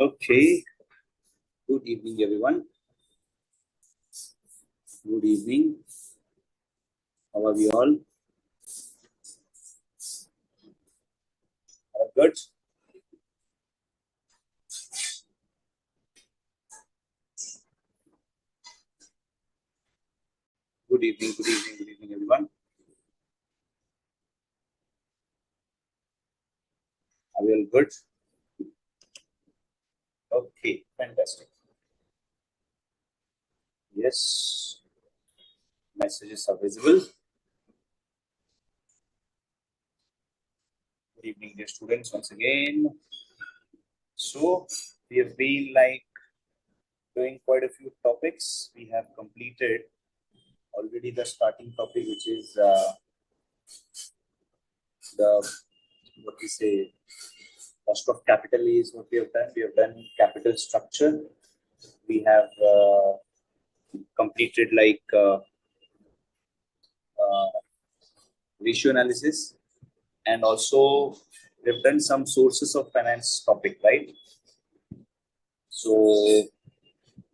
Okay. Good evening, everyone. Good evening. How are we all? Good. Good evening. Good evening. Good evening, everyone. Are we all good? Okay. Fantastic. Yes. Messages are visible. Good evening, dear students, once again. So we have been doing quite a few topics. We have completed already the starting topic, which is the what we say cost of capital is what we have done. We have done capital structure. We have completed ratio analysis, and also we've done some sources of finance topic, right? So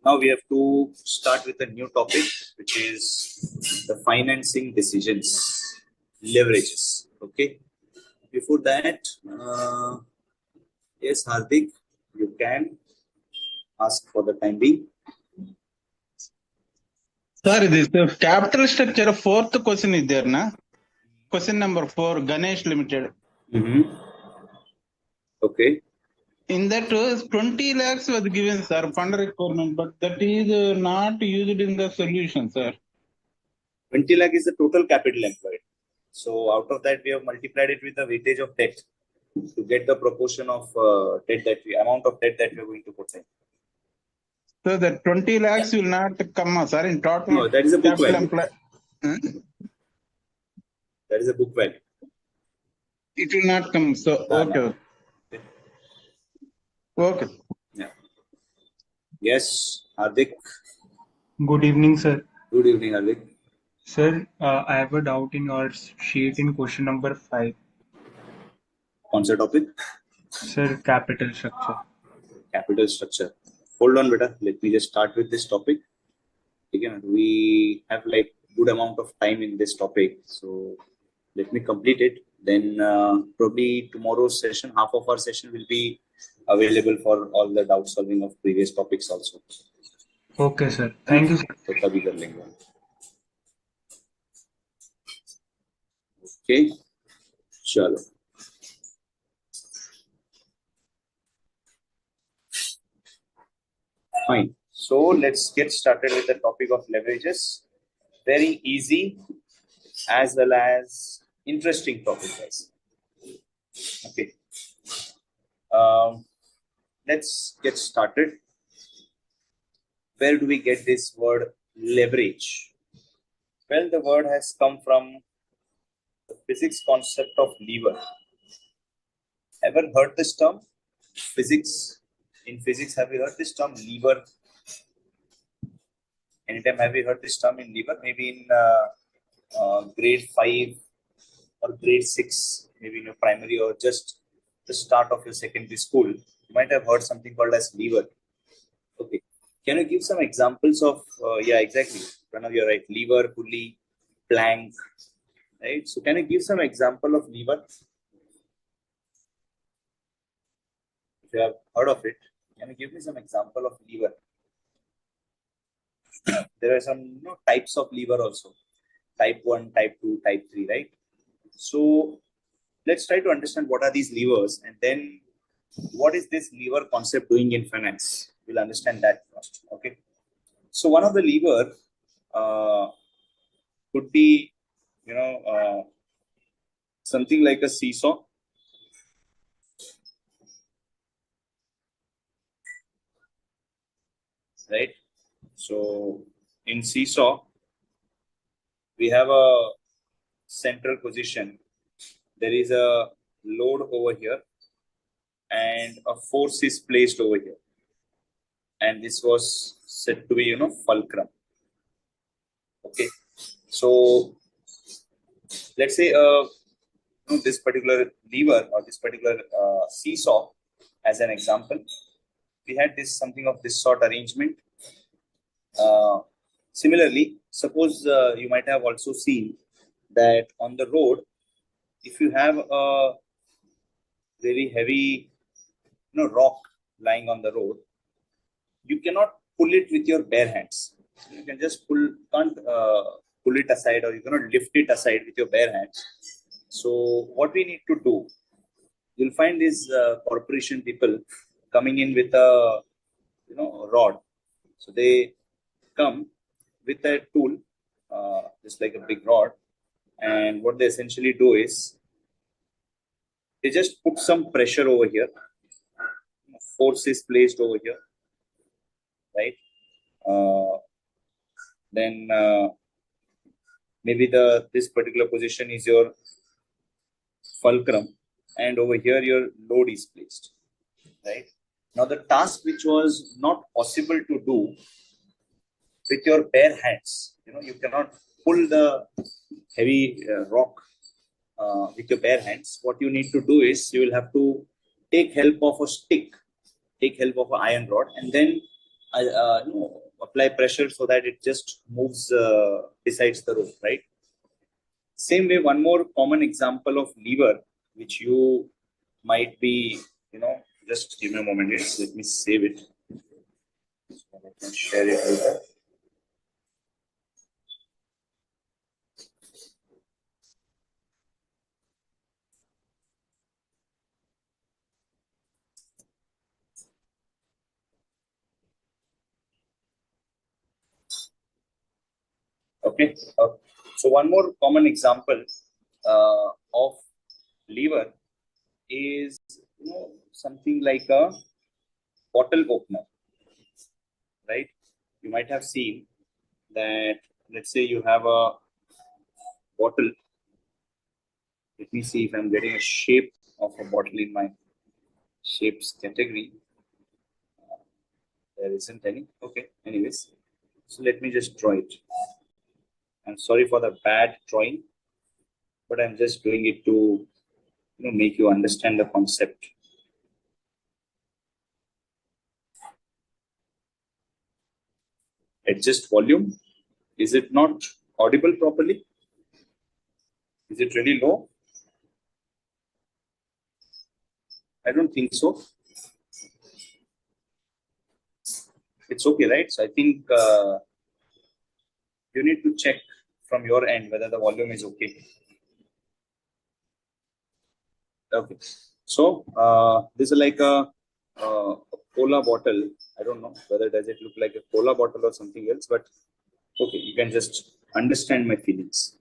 now we have to start with a new topic, which is the financing decisions, leverages. Okay. Before that, yes, Hardik, you can ask for the time being. Sir, this capital structure, fourth question is there, na? Question number 4, Ganesh Limited. Okay. In that, 20 lakhs was given, sir, fund requirement, but that is not used in the solution, sir. 20 lakh is the total capital employed. So out of that, we have multiplied it with the weightage of debt to get the proportion of amount of debt that we are going to put in. So the 20 lakhs will not come, sir, in total. No, that is a book value. Huh? That is a book value. It will not come. So, okay. Okay. Yeah. Yes, Hardik. Good evening, sir. Good evening, Hardik. Sir, I have a doubt in your sheet in question number 5. What's the topic? Sir, capital structure. Capital structure. Hold on, beta. Let me just start with this topic. Again, we have good amount of time in this topic, so let me complete it. Then probably tomorrow's session, half of our session will be available for all the doubt solving of previous topics also. Okay, sir. Thank you, sir. So तभी कर लेंगे. Okay. चलो. Fine. So let's get started with the topic of leverages. Very easy as well as interesting topic, guys. Okay. Let's get started. Where do we get this word leverage? Well, the word has come from the physics concept of lever. Ever heard this term? Physics. In physics, have you heard this term lever? Anytime have you heard this term in lever? Maybe in grade 5 or grade 6, maybe in your primary or just the start of your secondary school, you might have heard something called as lever. Okay. Can you give some examples of, yeah, exactly. Pranav, you're right. Lever, pulley, plank, right? So can you give some example of lever? If you have heard of it, can you give me some example of lever? There are some types of lever also. Type 1, type 2, type 3, right? So let's try to understand what are these levers, and then what is this lever concept doing in finance? We'll understand that first. Okay. So one of the lever could be, something like a seesaw. Right. So in seesaw, we have a central position. There is a load over here, and a force is placed over here. And this was said to be, fulcrum. Okay. So let's say this particular lever or this particular seesaw as an example. we had this something of this sort arrangement. Similarly, suppose you might have also seen that on the road, if you have a very heavy rock lying on the road, you cannot pull it with your bare hands. You can just can't pull it aside, or you cannot lift it aside with your bare hands. So what we need to do, you'll find these corporation people coming in with a rod. So they come with a tool, just like a big rod, and what they essentially do is they just put some pressure over here. Force is placed over here, right? Then maybe this particular position is your fulcrum, and over here your load is placed, right? Now the task which was not possible to do with your bare hands, you cannot pull the heavy rock with your bare hands. What you need to do is you will have to take help of a stick, take help of an iron rod, and then apply pressure so that it just moves besides the rope, right? Same way, one more common example of lever, which you might be, just give me a moment. Let me save it so I can share it later. Okay. So one more common example of lever is something like a bottle opener, right? You might have seen that. Let's say you have a bottle. Let me see if I'm getting a shape of a bottle in my shapes category. There isn't any. Okay. Anyways, so let me just draw it. I'm sorry for the bad drawing, but I'm just doing it to make you understand the concept. Adjust volume. Is it not audible properly? Is it really low? I don't think so. It's okay, right? So I think you need to check from your end whether the volume is okay. Okay. So this is like a cola bottle. I don't know whether does it look like a cola bottle or something else, but okay, you can just understand my feelings.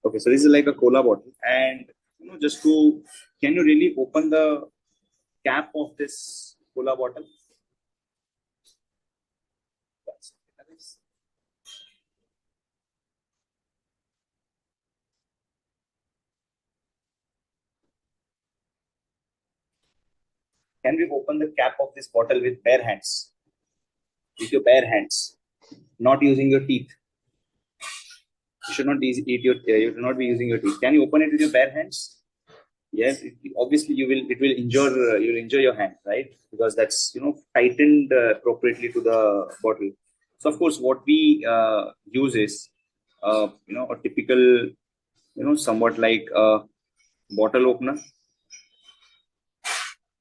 Okay, so this is like a cola bottle, and just to, can you really open the cap of this cola bottle? Can we open the cap of this bottle with bare hands? With your bare hands, not using your teeth. You should not eat your. You should not be using your teeth. Can you open it with your bare hands? Yes. Obviously, you will. It will injure. You will injure your hand, right? Because that's tightened appropriately to the bottle. So of course, what we use is a typical somewhat like a bottle opener,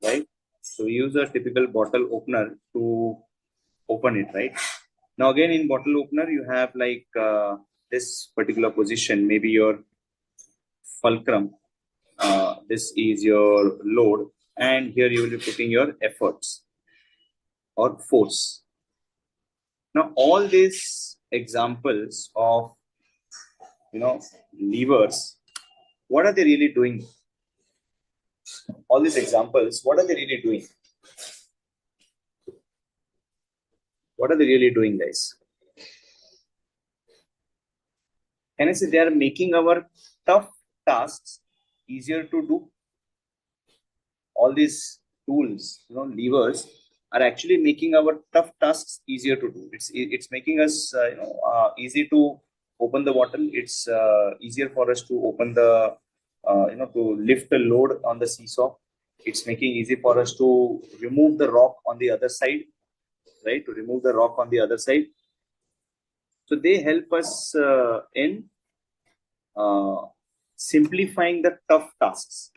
right? So we use a typical bottle opener to open it, right? Now again, in bottle opener, you have like this particular position, maybe your fulcrum. This is your load, and here you will be putting your efforts or force. Now all these examples of levers, what are they really doing? All these examples, what are they really doing? What are they really doing, guys? Can I say they are making our tough tasks easier to do? All these tools, levers, are actually making our tough tasks easier to do. It's making us easy to open the bottle. It's easier for us to open the to lift the load on the seesaw. It's making easy for us to remove the rock on the other side, right? To remove the rock on the other side. So they help us in simplifying the tough tasks.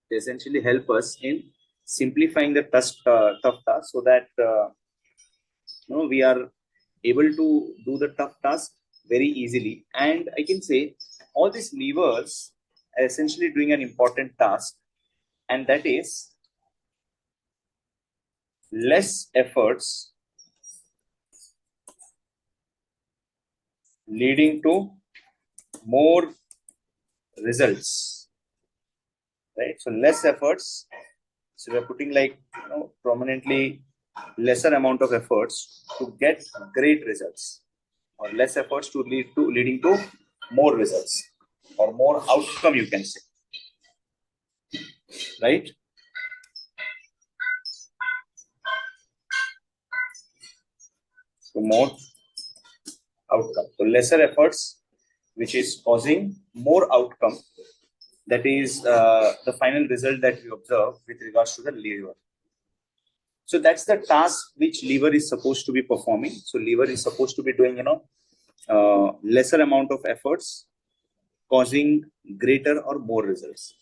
They essentially help us in simplifying the tough tasks so that we are able to do the tough task very easily. And I can say all these levers are essentially doing an important task, and that is less efforts leading to more results, right? So less efforts. So we're putting like prominently lesser amount of efforts to get great results, or less efforts to leading to more results or more outcome, you can say, right? So more outcome. So lesser efforts, which is causing more outcome. That is the final result that we observe with regards to the lever. So that's the task which lever is supposed to be performing. So lever is supposed to be doing, lesser amount of efforts, causing greater or more results.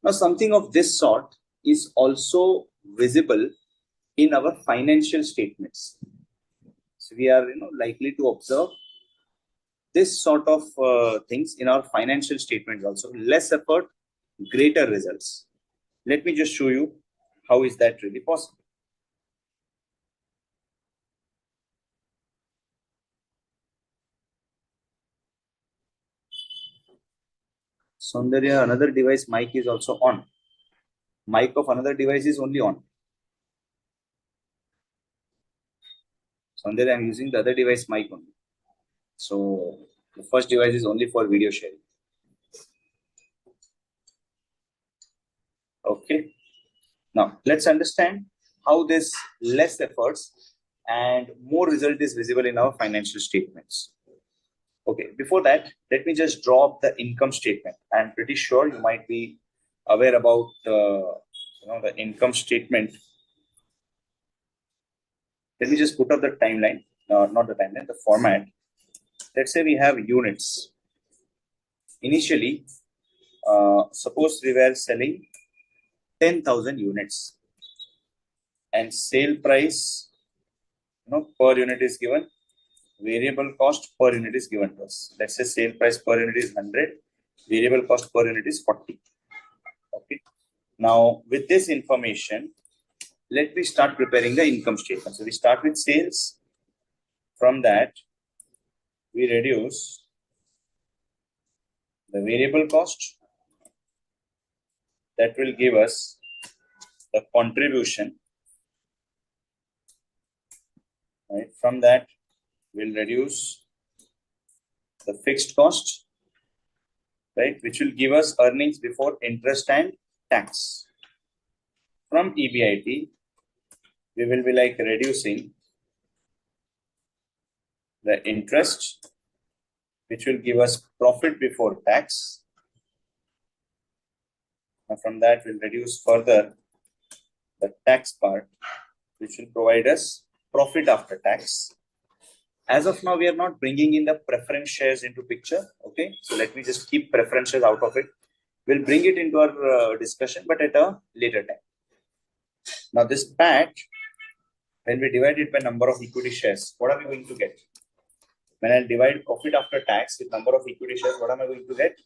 Now, something of this sort is also visible in our financial statements. So we are, likely to observe this sort of things in our financial statements also. Less effort, greater results. Let me just show you how is that really possible. Saundarya, another device mic is also on. Mic of another device is only on. Saundarya, I'm using the other device mic only. So the first device is only for video sharing. Okay. Now let's understand how this less efforts and more result is visible in our financial statements. Okay, before that, let me just draw up the income statement. I'm pretty sure you might be aware about the income statement. Let me just put up the timeline, not the timeline, the format. Let's say we have units. Initially, suppose we were selling 10,000 units, and sale price, per unit is given. Variable cost per unit is given to us. Let's say sale price per unit is 100. Variable cost per unit is 40. Okay. Now, with this information, let me start preparing the income statement. So we start with sales. From that, we reduce the variable cost. That will give us the contribution. Right. From that, we'll reduce the fixed cost, right, which will give us earnings before interest and tax. From EBIT, we will be like reducing the interest, which will give us profit before tax. And from that, we'll reduce further the tax part, which will provide us profit after tax. As of now, we are not bringing in the preference shares into picture. Okay, so let me just keep preferences out of it. We'll bring it into our discussion, but at a later time. Now, this PAT, when we divide it by number of equity shares, what are we going to get? When I divide profit after tax with number of equity shares, what am I going to get?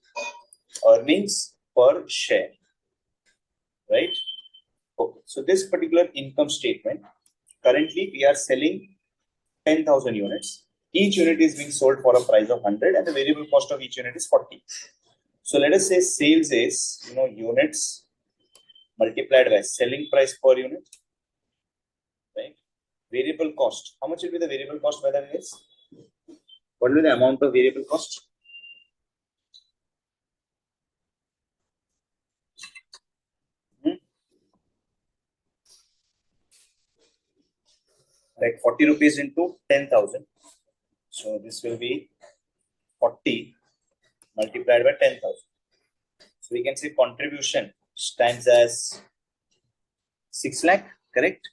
Earnings per share, right? Okay, so this particular income statement, currently we are selling 10,000 units. Each unit is being sold for a price of 100 and the variable cost of each unit is 40. So let us say sales is, units multiplied by selling price per unit, right? Variable cost. How much will be the variable cost, by the way? What will be the amount of variable cost? Like 40 rupees into 10,000. So this will be 40 multiplied by 10,000. So we can say contribution stands as 6 lakh, correct?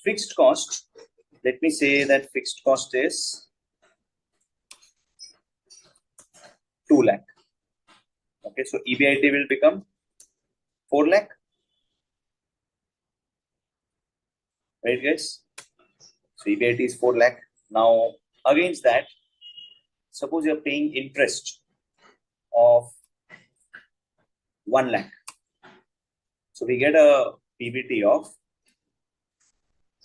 Fixed cost, let me say that fixed cost is 2 lakh. Okay, so EBIT will become 4 lakh. Right, guys? So EBIT is 4 lakh. Now, against that, suppose you're paying interest of 1 lakh. So we get a PBT of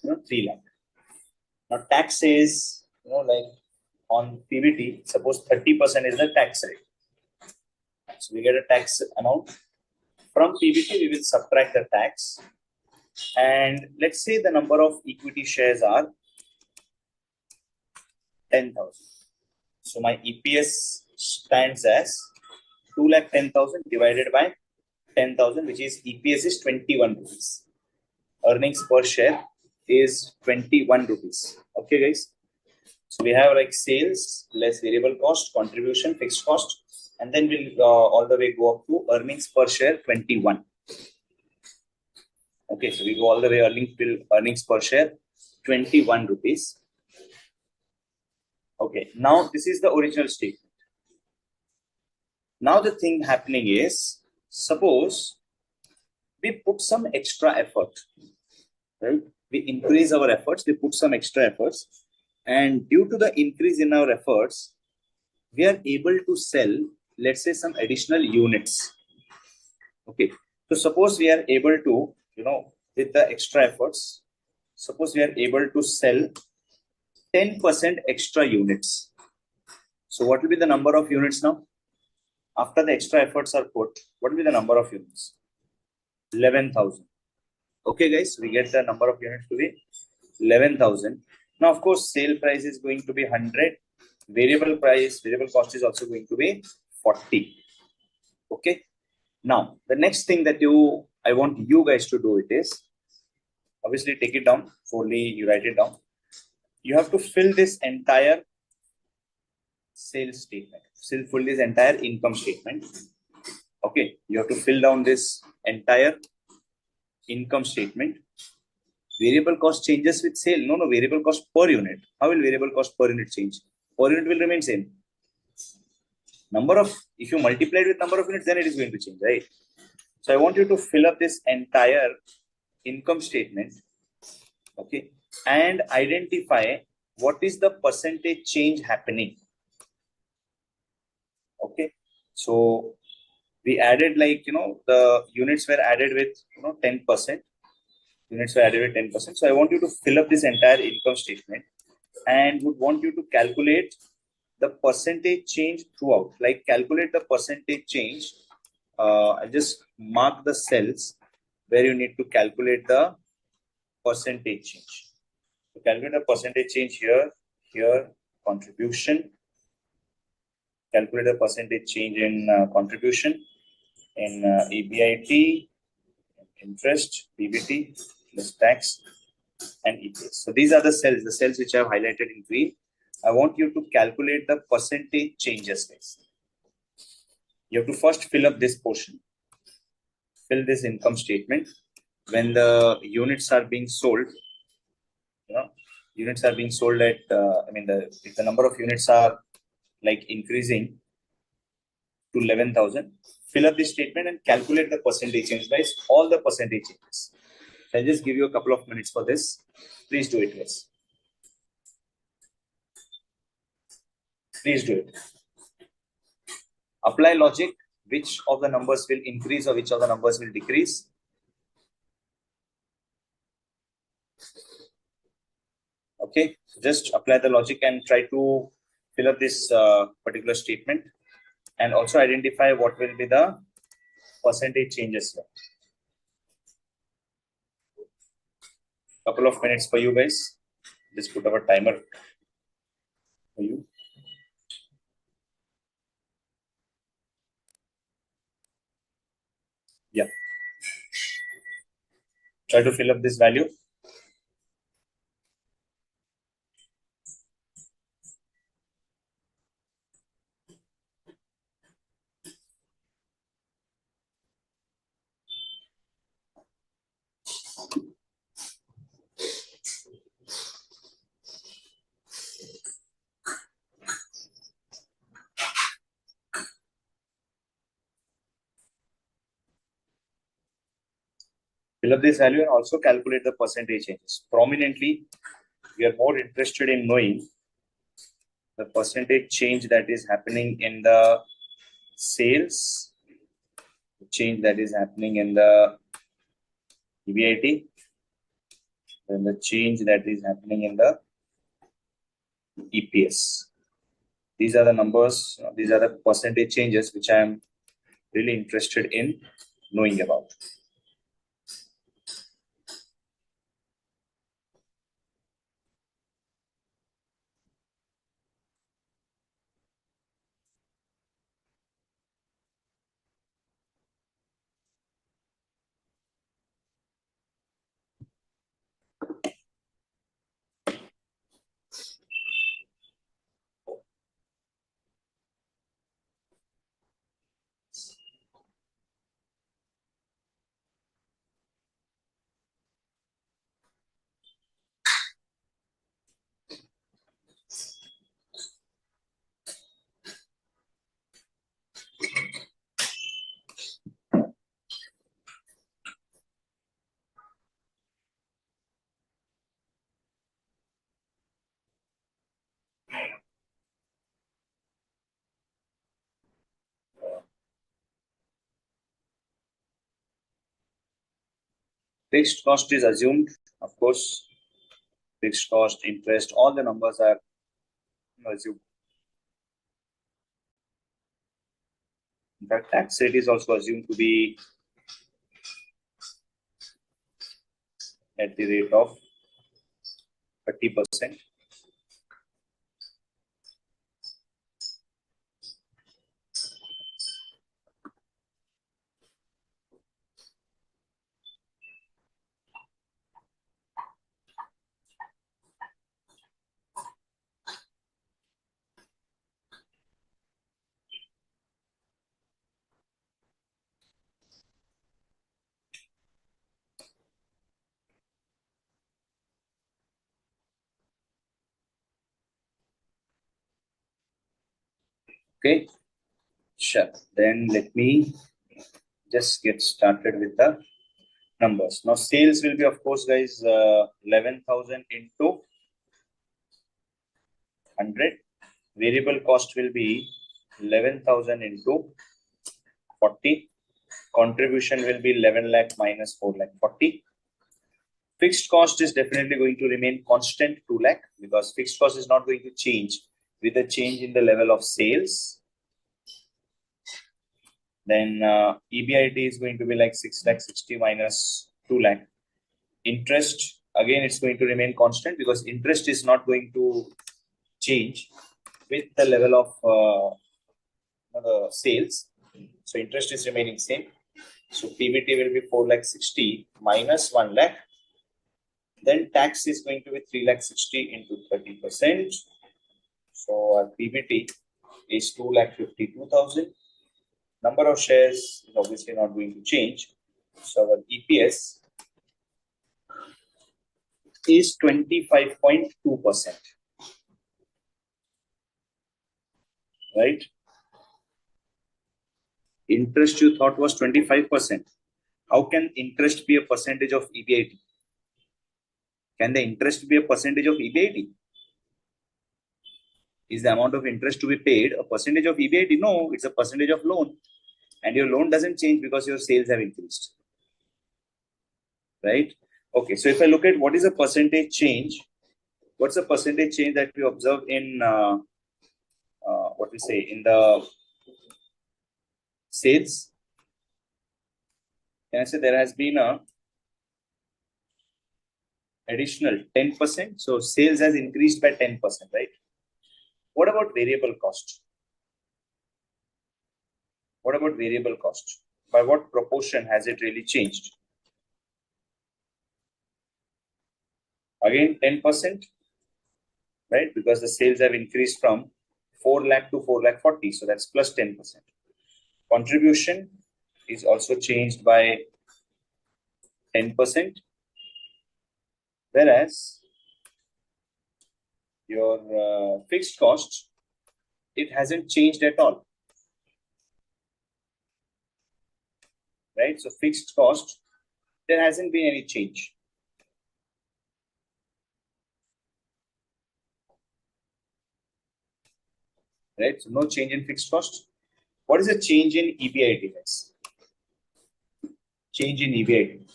3 lakh. Now tax is like on PBT, suppose 30% is the tax rate. So we get a tax amount. From PBT, we will subtract the tax. And let's say the number of equity shares are 10,000. So my EPS stands as 2,10,000 divided by 10,000, which is EPS is 21 rupees. Earnings per share is 21 rupees. Okay, guys. So we have like sales less variable cost, contribution, fixed cost, and then we'll all the way go up to earnings per share 21. Okay, so we go all the way earnings per share 21 rupees. Okay, now this is the original statement. Now the thing happening is, suppose we put some extra effort, right? We increase our efforts, we put some extra efforts, and due to the increase in our efforts, we are able to sell, let's say, some additional units. Okay, so suppose we are able to, with the extra efforts, suppose we are able to sell 10% extra units. So what will be the number of units now? After the extra efforts are put, what will be the number of units? 11,000. Okay, guys, we get the number of units to be 11,000. Now, of course, sale price is going to be 100. Variable cost is also going to be 40. Okay. Now, the next thing that I want you guys to do it is, obviously take it down, fully you write it down. You have to fill this entire sales statement, fill this entire income statement. Okay, you have to fill down this entire income statement. Variable cost changes with sale. No, variable cost per unit. How will variable cost per unit change? Per unit will remain same. If you multiply it with number of units, then it is going to change, right? So I want you to fill up this entire income statement, okay, and identify what is the percentage change happening. Okay, so we added the units were added with 10%. Units were added with 10%. So I want you to fill up this entire income statement and would want you to calculate the percentage change throughout. Like calculate the percentage change. I just mark the cells where you need to calculate the percentage change. So calculate the percentage change here, contribution. Calculate the percentage change in contribution, in EBIT, interest, PBT, plus tax, and EPS. So these are the cells which I have highlighted in green. I want you to calculate the percentage changes, guys. You have to first fill up this portion. Fill this income statement. When the units are being sold, units are being sold at, if the number of units are like increasing to 11,000, fill up this statement and calculate the percentage change, guys. All the percentage changes. I'll just give you a couple of minutes for this. Please do it, guys. Please do it. Apply logic. Which of the numbers will increase or which of the numbers will decrease? Okay, so just apply the logic and try to fill up this particular statement and also identify what will be the percentage changes here. Couple of minutes for you guys. Just put our timer for you. Yeah. Try to fill up this value. Fill up this value and also calculate the percentage changes. Prominently, we are more interested in knowing the percentage change that is happening in the sales, the change that is happening in the EBIT, and the change that is happening in the EPS. These are the numbers, these are the percentage changes which I am really interested in knowing about. Fixed cost is assumed, of course. Fixed cost, interest, all the numbers are assumed. In fact, tax rate is also assumed to be at the rate of 30%. Okay, sure. Then let me just get started with the numbers. Now, sales will be, of course, guys, 11,000 into 100. Variable cost will be 11,000 into 40. Contribution will be 11 lakh minus 4 lakh 40. Fixed cost is definitely going to remain constant 2 lakh because fixed cost is not going to change with a change in the level of sales. Then EBIT is going to be like 6 lakh 60 minus 2 lakh. Interest, again, it's going to remain constant because interest is not going to change with the level of the sales. So interest is remaining same. So PBT will be 4 lakh 60 minus 1 lakh. Then tax is going to be 3 lakh 60 into 30%. So our PBT is 2 lakh 52,000. Number of shares is obviously not going to change. So our EPS is 25.2%. Right? Interest you thought was 25%. How can interest be a percentage of EBIT? Can the interest be a percentage of EBIT? Is the amount of interest to be paid a percentage of EBIT? No, it's a percentage of loan. And your loan doesn't change because your sales have increased. Right? Okay, so if I look at what is a percentage change, what's the percentage change that we observe in what we say in the sales? Can I say there has been a additional 10%? So sales has increased by 10%, right? What about variable cost? What about variable cost? By what proportion has it really changed? Again, 10%, right? Because the sales have increased from 4 lakh to 4 lakh 40. So that's plus 10%. Contribution is also changed by 10%. Whereas your fixed cost, it hasn't changed at all. Right? So fixed cost there hasn't been any change. Right? So no change in fixed cost. What is the change in EBIT, guys? Change in EBIT.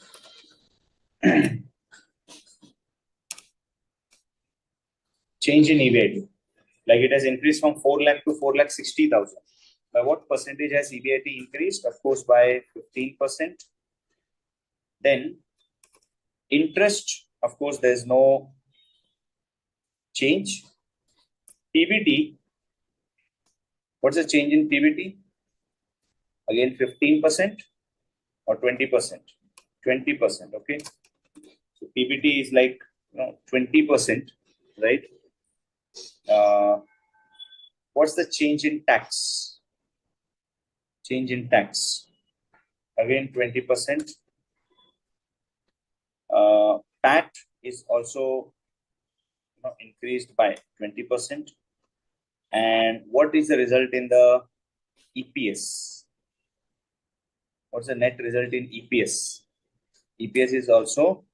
Change in EBIT. Like it has increased from 4 lakh to 4,60,000. By what percentage has EBIT increased? Of course, by 15%. Then interest, of course, there's no change. PBT, what's the change in PBT? Again, 15% or 20%? 20%, okay? So PBT is like 20%, right? What's the change in tax? Change in tax. Again, 20%. PAT is also increased by 20%. And what is the result in the EPS? What's the net result in EPS? EPS is also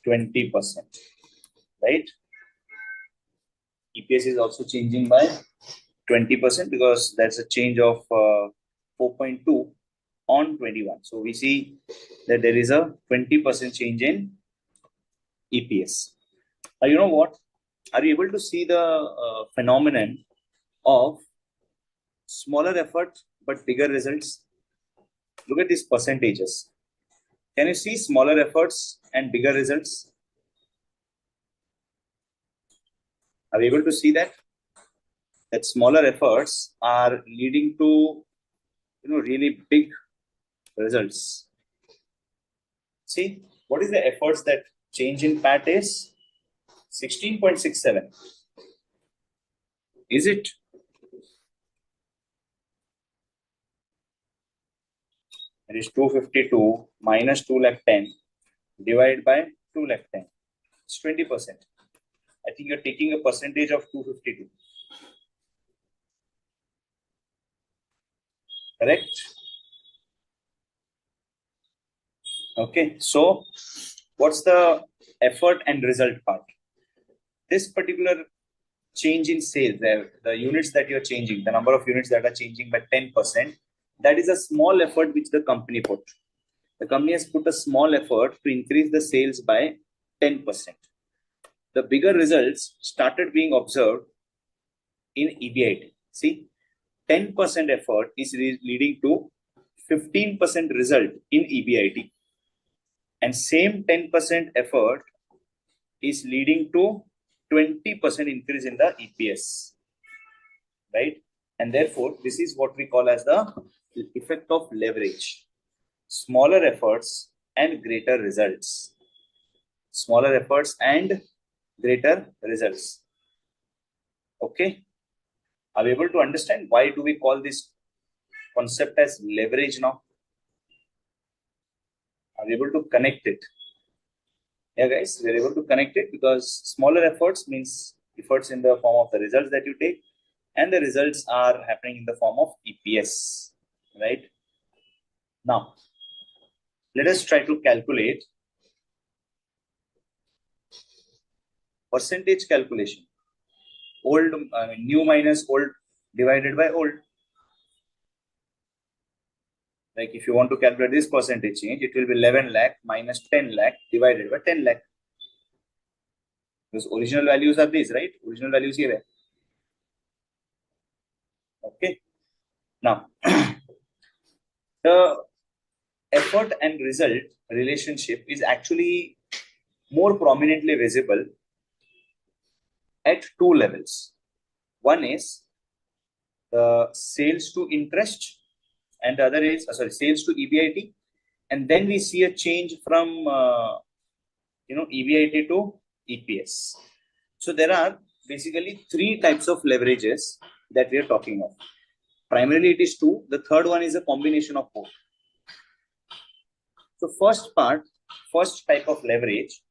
20%, right? EPS is also changing by 20% because that's a change of 4.2 on 21. So we see that there is a 20% change in EPS. You know what? Are you able to see the phenomenon of smaller effort but bigger results? Look at these percentages. Can you see smaller efforts and bigger results? Are you able to see that? That smaller efforts are leading to really big results. See, what is the efforts that change in PAT is? 16.67. Is it? It is 252 minus 210 divided by 210. It's 20%. I think you're taking a percentage of 252. Correct? Okay, so what's the effort and result part? This particular change in sales, the units that you're changing, the number of units that are changing by 10%, that is a small effort which the company put. The company has put a small effort to increase the sales by 10%. The bigger results started being observed in EBIT. See, 10% effort is leading to 15% result in EBIT. And same 10% effort is leading to 20% increase in the EPS. Right? And therefore, this is what we call as the effect of leverage. Smaller efforts and greater results. Smaller efforts and greater results. Okay? Are we able to understand why do we call this concept as leverage now? Are we able to connect it? Yeah, guys, we're able to connect it because smaller efforts means efforts in the form of the results that you take, and the results are happening in the form of EPS, right? Now, let us try to calculate percentage calculation. New minus old divided by old. Like if you want to calculate this percentage change, it will be 11 lakh minus 10 lakh divided by 10 lakh. Because original values are these, right? Original values here. Okay. Now, the effort and result relationship is actually more prominently visible at two levels. One is the sales to interest, and the other is sales to EBIT, and then we see a change from EBIT to EPS. So there are basically three types of leverages that we are talking of. Primarily it is two. The third one is a combination of both. So first type of leverage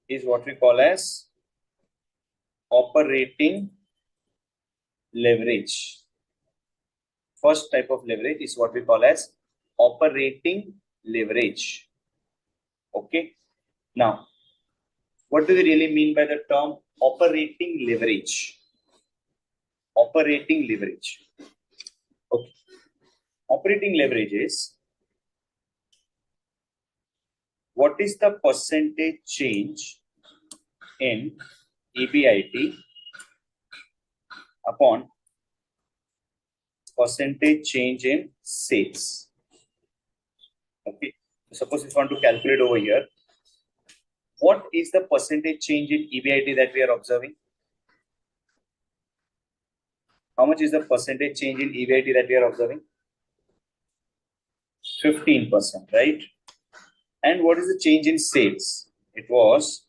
is what we call as operating leverage. First type of leverage is what we call as operating leverage. Okay. Now, what do we really mean by the term operating leverage? Operating leverage. Okay. Operating leverage is what is the percentage change in EBIT upon percentage change in sales. Okay. Suppose if you want to calculate over here, what is the percentage change in EBIT that we are observing? How much is the percentage change in EBIT that we are observing? 15%, right? And what is the change in sales? It was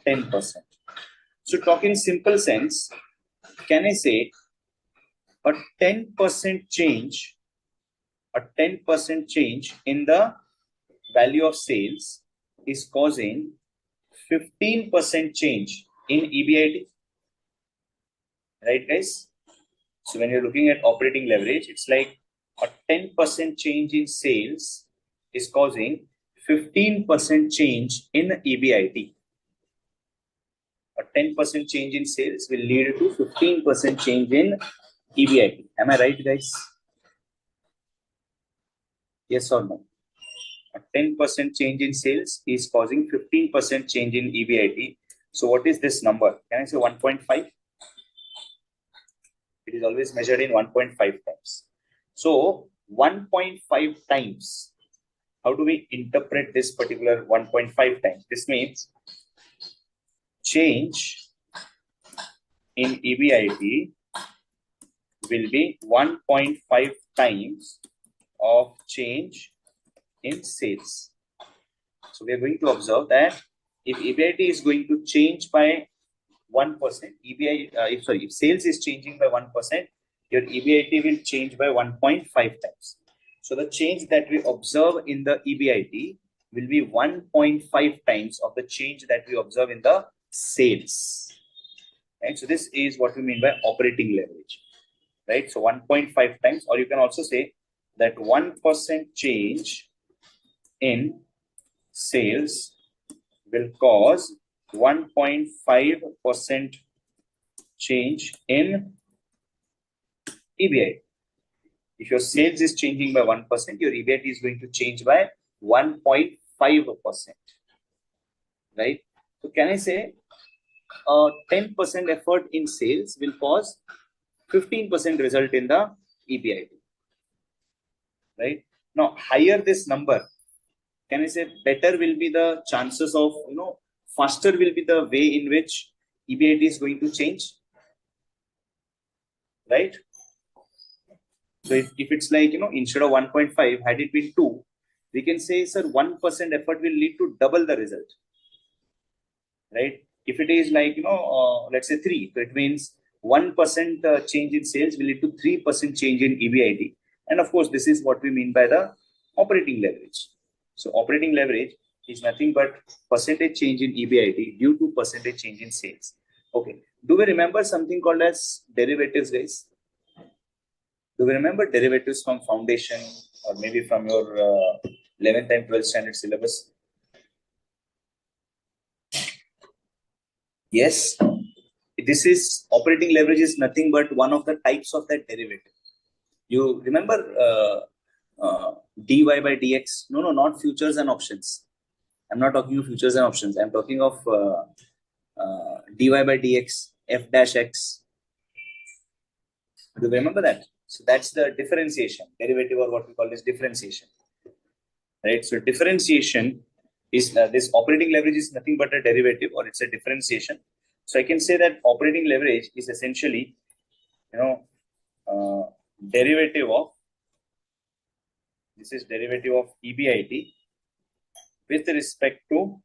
10%. So talk in simple sense, can I say a 10% change, in the value of sales is causing 15% change in EBIT, right guys? So when you're looking at operating leverage, it's like a 10% change in sales is causing 15% change in EBIT. A 10% change in sales will lead to 15% change in EBIT. Am I right, guys? Yes or no? A 10% change in sales is causing 15% change in EBIT. So what is this number? Can I say 1.5? It is always measured in 1.5 times. So 1.5 times. How do we interpret this particular 1.5 times? This means change in EBIT will be 1.5 times of change in sales. So we are going to observe that if EBIT is going to change by 1%, if sales is changing by 1%, your EBIT will change by 1.5 times. So the change that we observe in the EBIT will be 1.5 times of the change that we observe in the sales. Right? So this is what we mean by operating leverage. Right? So 1.5 times, or you can also say that 1% change in sales will cause 1.5% change in EBIT. If your sales is changing by 1%, your EBIT is going to change by 1.5%. Right? So can I say 10% effort in sales will cause 15% result in the EBIT? Right? Now, higher this number, can I say better will be the chances of, faster will be the way in which EBIT is going to change? Right? So if it's like, instead of 1.5, had it been 2, we can say, sir, 1% effort will lead to double the result. Right? If it is like, let's say 3, so it means 1% change in sales will lead to 3% change in EBIT. And of course, this is what we mean by the operating leverage. So operating leverage is nothing but percentage change in EBIT due to percentage change in sales. Okay. Do we remember something called as derivatives, guys? Do we remember derivatives from foundation or maybe from your 11th and 12th standard syllabus? Yes. This is operating leverage is nothing but one of the types of that derivative. You remember dy by dx? No, not futures and options. I'm not talking of futures and options. I'm talking of dy by dx, f dash x. Do you remember that? So that's the differentiation, derivative, or what we call as differentiation. Right? So differentiation is this operating leverage is nothing but a derivative, or it's a differentiation. So I can say that operating leverage is essentially, derivative of, this is derivative of EBIT with respect to,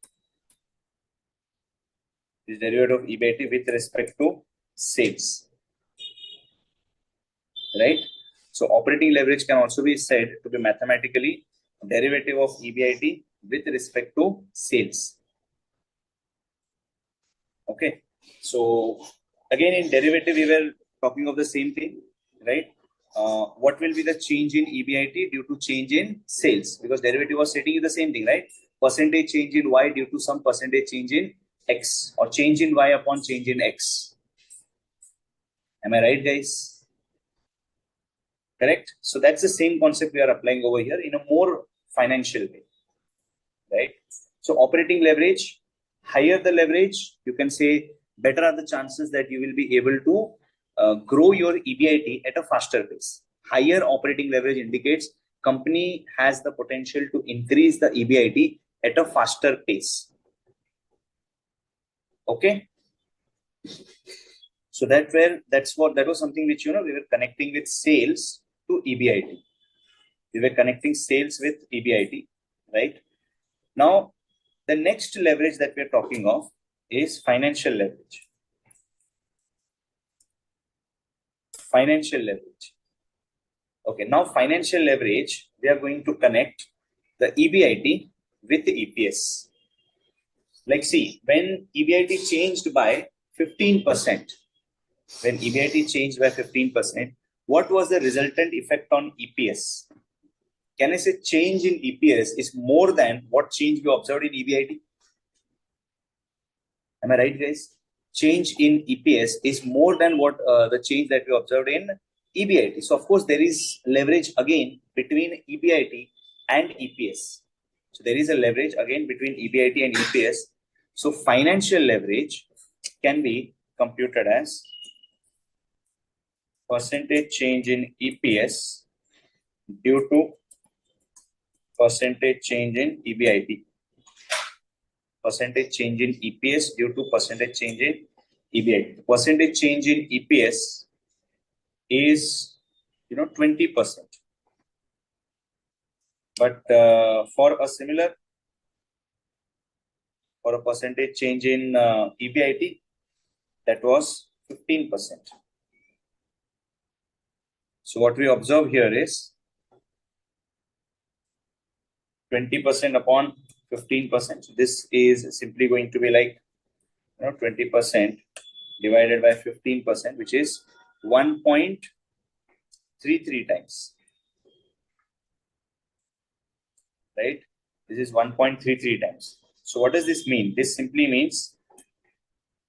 this derivative of EBIT with respect to sales. Right? So operating leverage can also be said to be mathematically derivative of EBIT with respect to sales. Okay. So again, in derivative, we were talking of the same thing, right? what will be the change in EBIT due to change in sales? Because derivative was stating you the same thing, right? Percentage change in Y due to some percentage change in X, or change in Y upon change in X. Am I right, guys? Correct? So that's the same concept we are applying over here in a more financial way, right? So operating leverage, higher the leverage, you can say better are the chances that you will be able to grow your EBIT at a faster pace. Higher operating leverage indicates company has the potential to increase the EBIT at a faster pace. Okay. So that was something which we were connecting with sales to EBIT. We were connecting sales with EBIT, right? Now, the next leverage that we're talking of is financial leverage. Financial leverage. Okay, now financial leverage, we are going to connect the EBIT with the EPS. Like see, when EBIT changed by 15%, when EBIT changed by 15%, what was the resultant effect on EPS? Can I say change in EPS is more than what change we observed in EBIT? Am I right, guys? Change in EPS is more than what the change that we observed in EBIT. So, of course, there is leverage again between EBIT and EPS. So, there is a leverage again between EBIT and EPS. So, financial leverage can be computed as percentage change in EPS due to percentage change in EBIT. Percentage change in EPS due to percentage change in EBIT. Percentage change in EPS is 20%. But for a percentage change in EBIT, that was 15%. So what we observe here is 20% upon 15%. So this is simply going to be like 20% divided by 15%, which is 1.33 times. Right? This is 1.33 times. So what does this mean? This simply means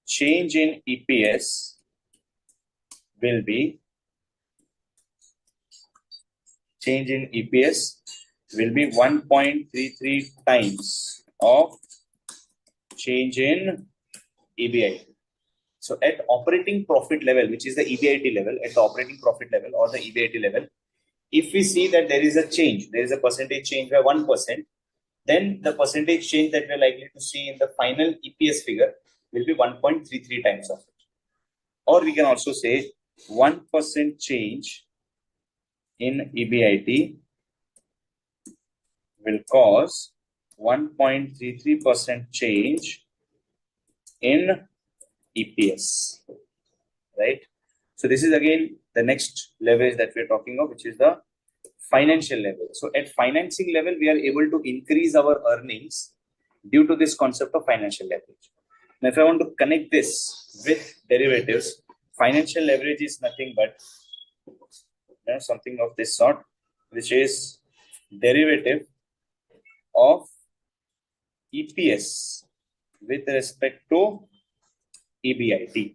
change in EPS will be 1.33 times of change in EBIT. So at operating profit level, which is the EBIT level, at the operating profit level or the EBIT level, if we see that there is a change, there is a percentage change by 1%, then the percentage change that we're likely to see in the final EPS figure will be 1.33 times of it. Or we can also say 1% change in EBIT will cause 1.33% change in EPS, right? So this is again the next leverage that we're talking of, which is the financial level. So at financing level, we are able to increase our earnings due to this concept of financial leverage. Now, if I want to connect this with derivatives, financial leverage is nothing but something of this sort, which is derivative of EPS with respect to EBIT.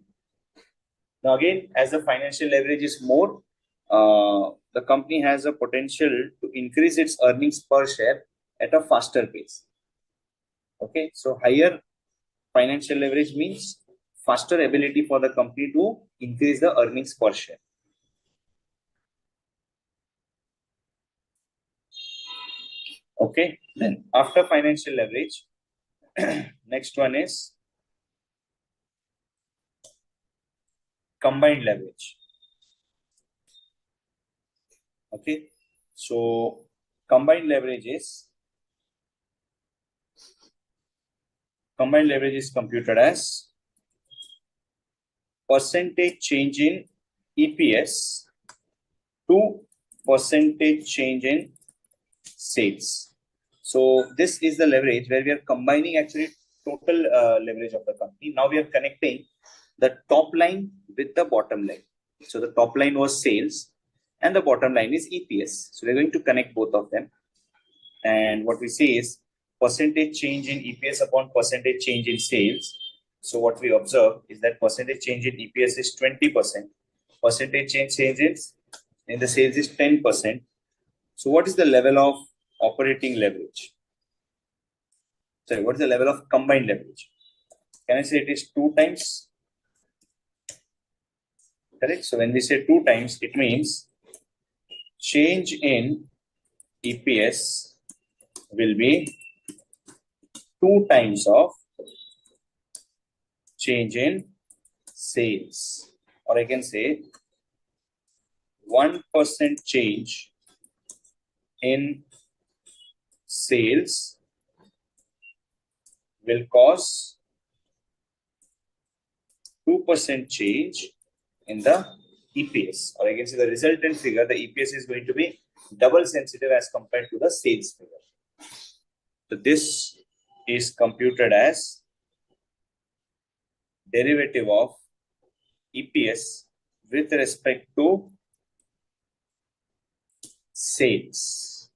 Now again, as the financial leverage is more, the company has a potential to increase its earnings per share at a faster pace. Okay, so higher financial leverage means faster ability for the company to increase the earnings per share. Okay, then after financial leverage, next one is combined leverage. Okay, so combined leverage is computed as percentage change in EPS to percentage change in sales. So this is the leverage where we are combining actually total leverage of the company. Now we are connecting the top line with the bottom line. So the top line was sales. and the bottom line is EPS. So we're going to connect both of them. And what we say is percentage change in EPS upon percentage change in sales. So what we observe is that percentage change in EPS is 20%. Percentage change in the sales is 10%. So what is the level of operating leverage? Sorry, what is the level of combined leverage? Can I say it is 2 times? Correct. So when we say 2 times, it means change in EPS will be 2 times of change in sales, or I can say 1% change in sales will cause 2% change in the EPS, or I can say the resultant figure, the EPS is going to be double sensitive as compared to the sales figure. So this is computed as derivative of EPS with respect to sales.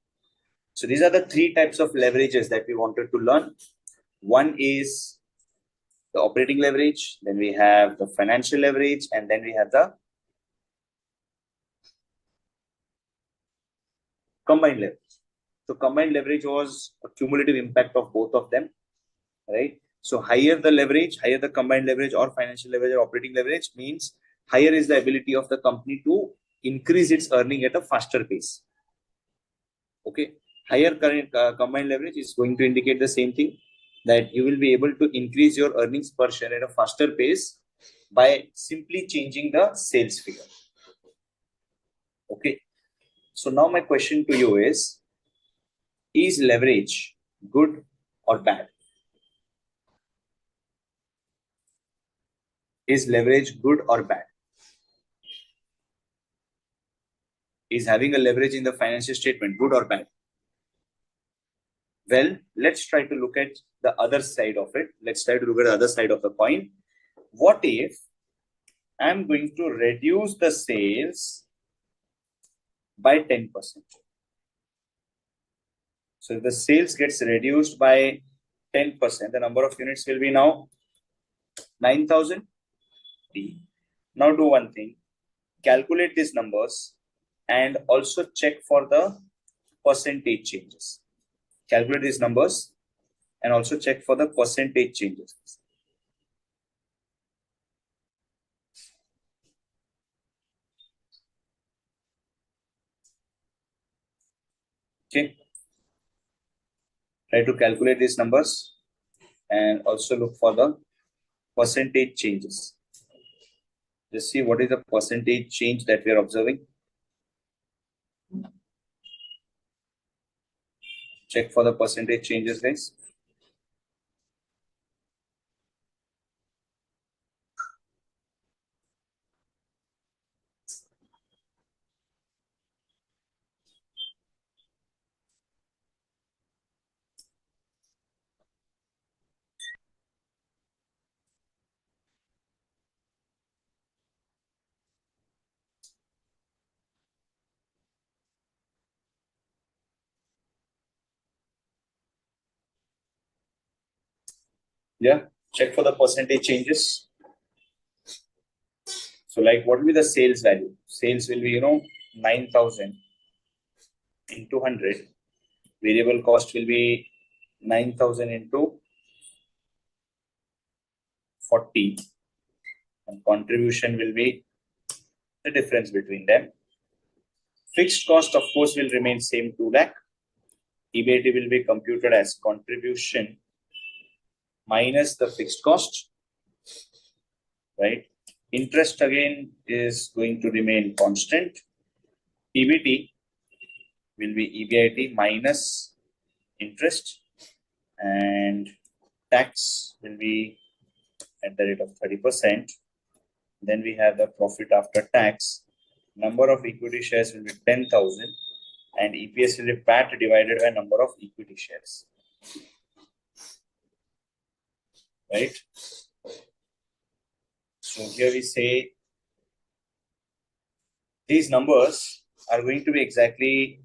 So these are the 3 types of leverages that we wanted to learn. One is the operating leverage, then we have the financial leverage, and then we have the combined leverage. So combined leverage was a cumulative impact of both of them, right? So higher the leverage, higher the combined leverage or financial leverage or operating leverage means higher is the ability of the company to increase its earning at a faster pace. Okay, higher current combined leverage is going to indicate the same thing, that you will be able to increase your earnings per share at a faster pace by simply changing the sales figure. Okay, so now my question to you is leverage good or bad? Is leverage good or bad? Is having a leverage in the financial statement good or bad? Well, let's try to look at the other side of it. Let's try to look at the other side of the coin. What if I'm going to reduce the sales by 10%? So if the sales gets reduced by 10%, the number of units will be now 9,000. Now do one thing, calculate these numbers and also check for the percentage changes. Calculate these numbers and also check for the percentage changes. Okay. Try to calculate these numbers and also look for the percentage changes. Just see what is the percentage change that we are observing. Check for the percentage changes, guys. Yeah, check for the percentage changes. So like what will be the sales value? Sales will be, 9,000 into 100. Variable cost will be 9,000 into 40. And contribution will be the difference between them. Fixed cost, of course, will remain same 2 lakh. EBIT will be computed as contribution minus the fixed cost, right? Interest again is going to remain constant. EBT will be EBIT minus interest, and tax will be at the rate of 30%. Then we have the profit after tax. Number of equity shares will be 10,000, and EPS will be PAT divided by number of equity shares. Right? So here we say these numbers are going to be exactly,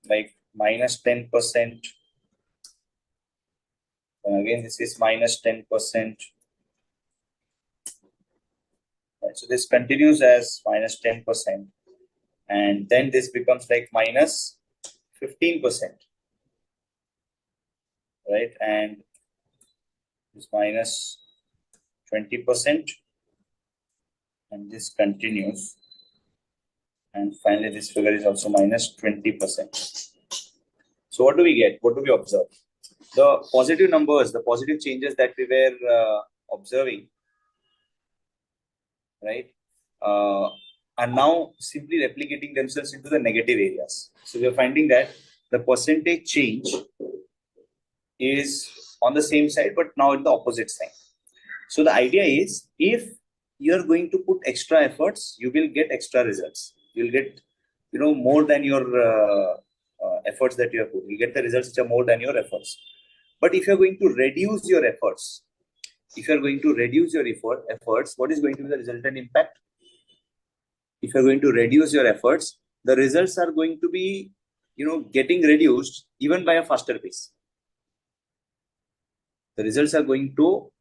like minus 10%. And again, this is minus 10%. Right? So this continues as minus 10%. And then this becomes like minus 15%. Right? And this minus 20%. And this continues. And finally, this figure is also minus 20%. So what do we get? What do we observe? The positive numbers, the positive changes that we were observing, right, are now simply replicating themselves into the negative areas. So we are finding that the percentage change is on the same side, but now in the opposite side. So the idea is, if you're going to put extra efforts, you will get extra results. You'll get, more than your efforts that you have put. You get the results which are more than your efforts. But if you're going to reduce your efforts, what is going to be the resultant impact? If you're going to reduce your efforts, the results are going to be, getting reduced even by a faster pace. The results are going to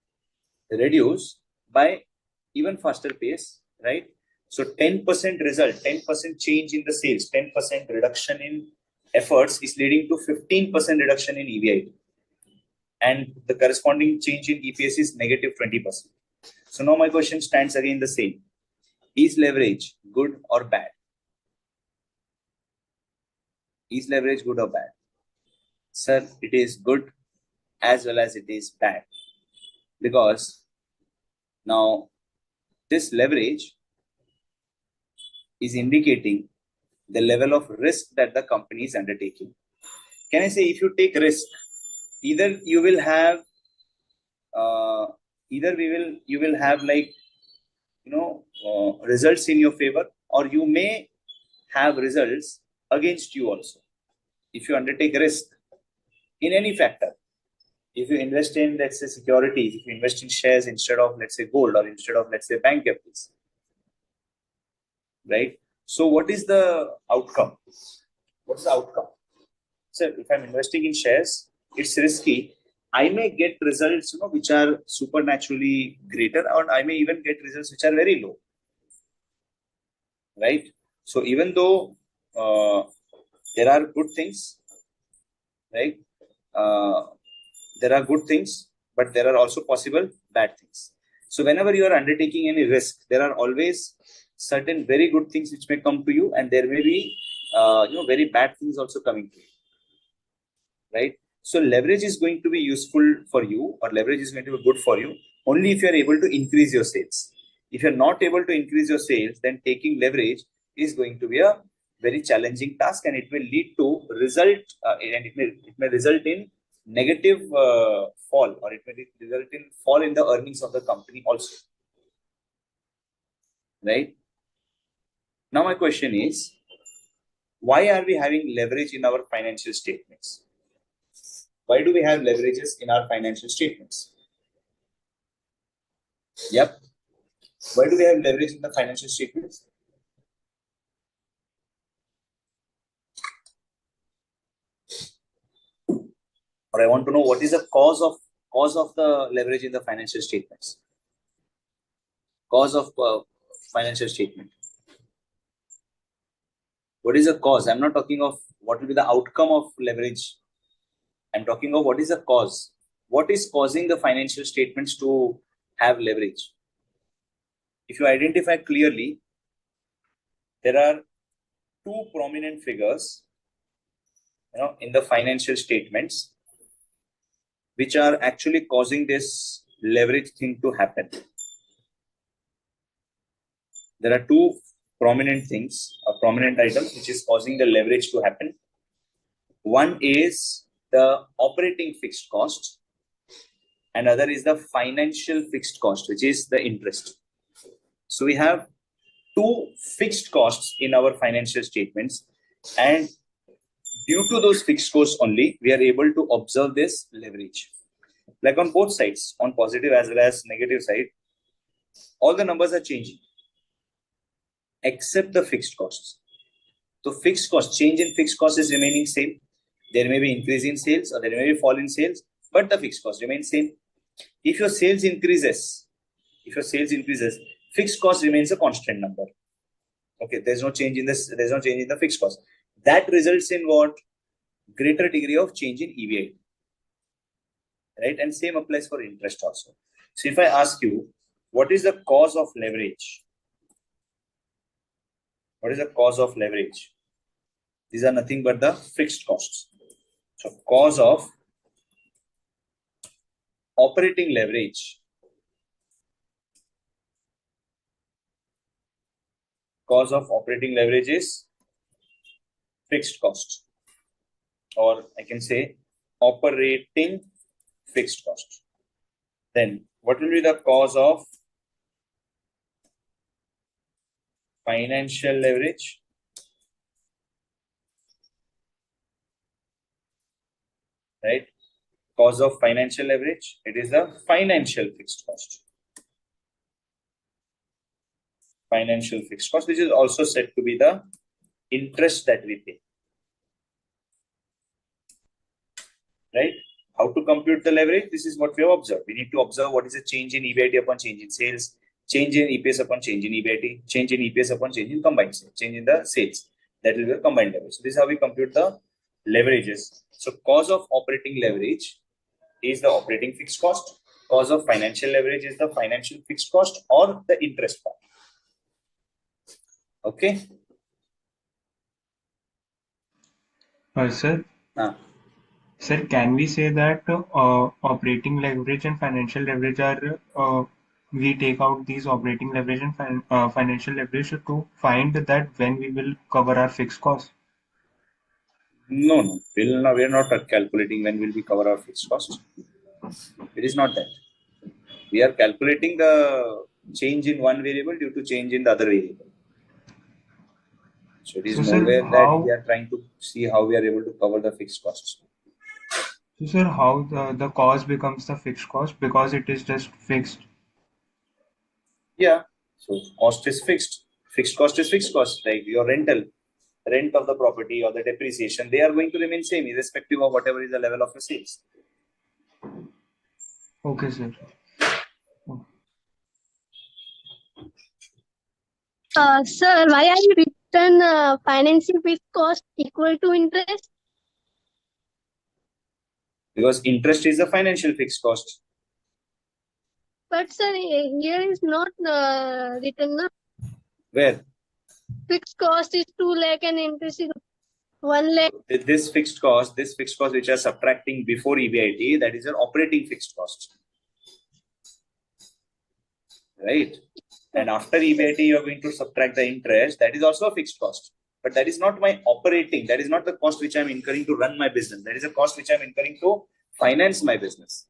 reduce by even faster pace, right? So 10% result, 10% change in the sales, 10% reduction in efforts is leading to 15% reduction in EBIT. And the corresponding change in EPS is negative 20%. So now my question stands again the same. Is leverage good or bad? Is leverage good or bad? Sir, it is good as well as it is bad. Because now this leverage is indicating the level of risk that the company is undertaking. Can I say, if you take risk, either you will have like, results in your favor, or you may have results against you also. If you undertake risk in any factor, if you invest in, let's say, securities, if you invest in shares instead of, let's say, gold, or instead of, let's say, bank FDs, right? So what is the outcome? What's the outcome? So if I'm investing in shares, it's risky. I may get results, which are supernaturally greater, or I may even get results which are very low, right? So even though there are good things, right? There are good things, but there are also possible bad things. So whenever you are undertaking any risk, there are always certain very good things which may come to you, and there may be very bad things also coming to you, right? So leverage is going to be useful for you, or leverage is going to be good for you only if you are able to increase your sales. If you're not able to increase your sales, then taking leverage is going to be a very challenging task, and it will lead to it may result in negative fall, or it may result in fall in the earnings of the company also, right? Now my question is, why are we having leverage in our financial statements? Why do we have leverages in our financial statements? Yep. Why do we have leverage in the financial statements? Or I want to know, what is the cause of the leverage in the financial statements? Cause of financial statement. What is the cause? I'm not talking of what will be the outcome of leverage. I'm talking of what is the cause. What is causing the financial statements to have leverage? If you identify clearly, there are two prominent figures, in the financial statements, which are actually causing this leverage thing to happen. There are two prominent things, prominent items, which is causing the leverage to happen. One is the operating fixed cost, and other is the financial fixed cost, which is the interest. So we have two fixed costs in our financial statements, and due to those fixed costs only, we are able to observe this leverage. Like on both sides, on positive as well as negative side, all the numbers are changing except the fixed costs. So fixed cost, change in fixed cost is remaining same. There may be increase in sales or there may be fall in sales, but the fixed cost remains same. If your sales increases, fixed cost remains a constant number. Okay, there's no change in this. There's no change in the fixed cost. That results in what? Greater degree of change in EBIT. Right, and same applies for interest also. So if I ask you, what is the cause of leverage? What is the cause of leverage? These are nothing but the fixed costs. So cause of operating leverage. Cause of operating leverage is fixed cost, or I can say operating fixed cost. Then what will be the cause of financial leverage? Right? Cause of financial leverage, it is the financial fixed cost. Financial fixed cost, which is also said to be the interest that we pay. Right? How to compute the leverage? This is what we have observed. We need to observe what is the change in EBIT upon change in sales, change in EPS upon change in EBIT, change in EPS upon change in combined sales, change in the sales. That will be a combined leverage. So this is how we compute the leverages. So cause of operating leverage is the operating fixed cost. Cause of financial leverage is the financial fixed cost or the interest part. Okay. Sir, Ah. sir, can we say that operating leverage and financial leverage are we take out these operating leverage and financial leverage to find that when we will cover our fixed costs? No. We are not calculating when will we cover our fixed cost. It is not that. We are calculating the change in one variable due to change in the other variable. So it is So, sir, nowhere that we how are trying to see how we are able to cover the fixed costs. so, sir, how the cost becomes the fixed cost because it is just fixed. Yeah. So cost is fixed. Fixed cost is fixed cost. Like your rent of the property or the depreciation, they are going to remain same irrespective of whatever is the level of your sales. Okay, sir. Sir, why are you written financing fixed cost equal to interest? Because interest is a financial fixed cost. But sir, here is not written. Na? Where? Fixed cost is 2 lakh and interest is 1 lakh. This fixed cost which are subtracting before EBIT, that is an operating fixed cost. Right? And after EBIT, you are going to subtract the interest. That is also a fixed cost. But that is not my operating. That is not the cost which I am incurring to run my business. That is a cost which I am incurring to finance my business.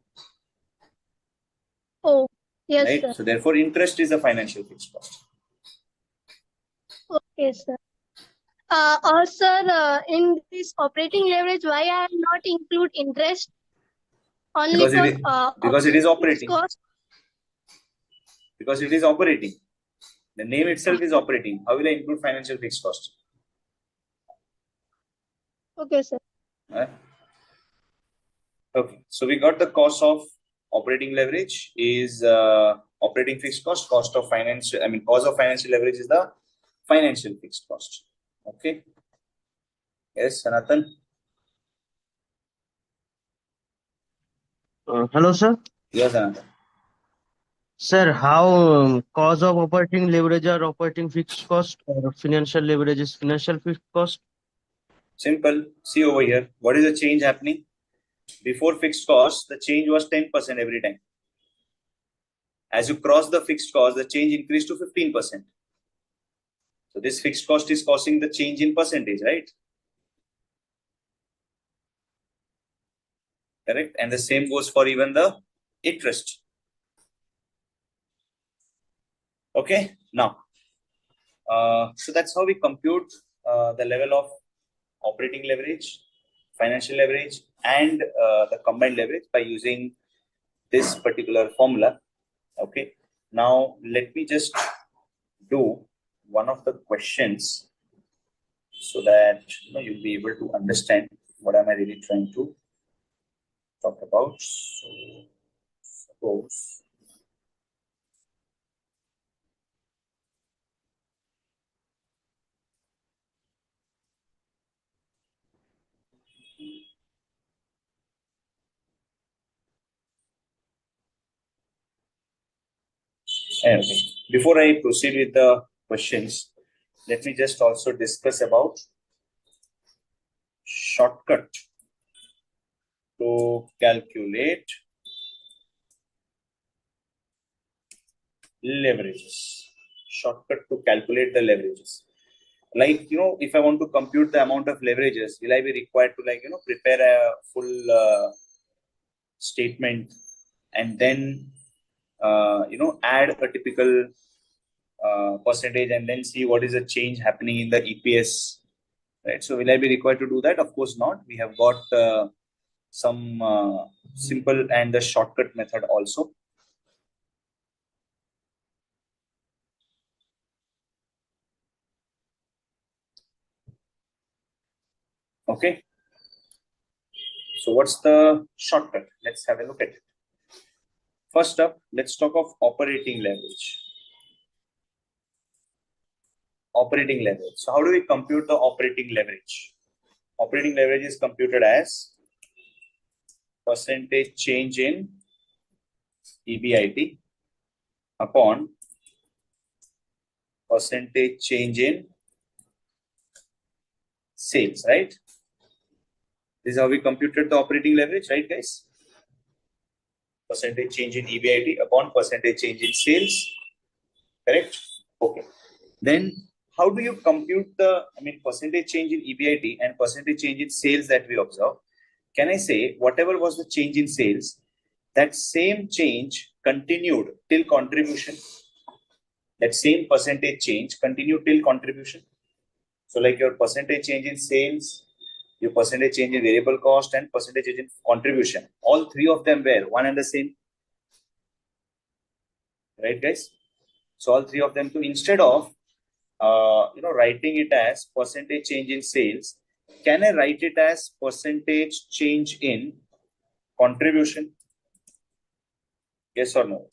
Oh, yes, right? sir. So therefore, interest is a financial fixed cost. Okay, sir. Or sir, in this operating leverage, why I am not include interest? Only Because for it is fixed operating. cost. Because it is operating. The name itself is operating. How will I include financial fixed cost? Okay, sir. Okay, so we got the cost of operating leverage is operating fixed cost. Cost of financial, cost of financial leverage is the financial fixed cost. Okay. Yes, Sanatan. Hello, sir. Yes, Sanatan. Sir, how cause of operating leverage or operating fixed cost or financial leverage is financial fixed cost? Simple. See over here. What is the change happening? Before fixed cost, the change was 10% every time. As you cross the fixed cost, the change increased to 15%. So this fixed cost is causing the change in percentage, right? Correct. And the same goes for even the interest. Okay. Now, so that's how we compute the level of operating leverage, financial leverage, and the combined leverage by using this particular formula. Okay. Now, let me just do one of the questions so that you'll be able to understand what am I really trying to talk about. So suppose okay. Before I proceed with the questions, let me just also discuss about shortcut to calculate leverages. Shortcut to calculate the leverages. Like, if I want to compute the amount of leverages, will I be required to prepare a full statement and then, add a typical percentage and then see what is the change happening in the EPS, right? So will I be required to do that? Of course not. We have got some simple and the shortcut method also. Okay. So what's the shortcut? Let's have a look at it. First up, let's talk of operating leverage. Operating leverage. So how do we compute the operating leverage? Operating leverage is computed as percentage change in EBIT upon percentage change in sales, right? This is how we computed the operating leverage, right, guys? Percentage change in EBIT upon percentage change in sales, correct? Okay. Then how do you compute the, percentage change in EBIT and percentage change in sales that we observe? Can I say whatever was the change in sales, that same change continued till contribution? That same percentage change continued till contribution? So like your percentage change in sales, your percentage change in variable cost and percentage change in contribution, all three of them were one and the same, right, guys? So all three of them, so instead of writing it as percentage change in sales, can I write it as percentage change in contribution? Yes or no?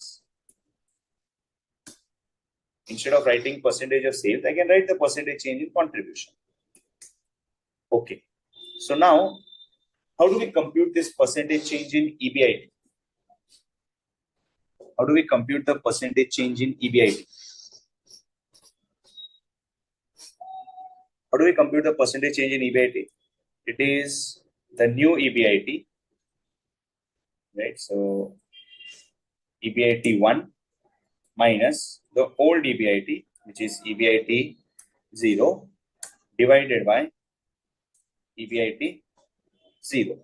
Instead of writing percentage of sales, I can write the percentage change in contribution. Okay. So now, how do we compute this percentage change in EBIT? How do we compute the percentage change in EBIT? How do we compute the percentage change in EBIT? It is the new EBIT, right? So EBIT 1 minus the old EBIT, which is EBIT 0 divided by EBIT 0.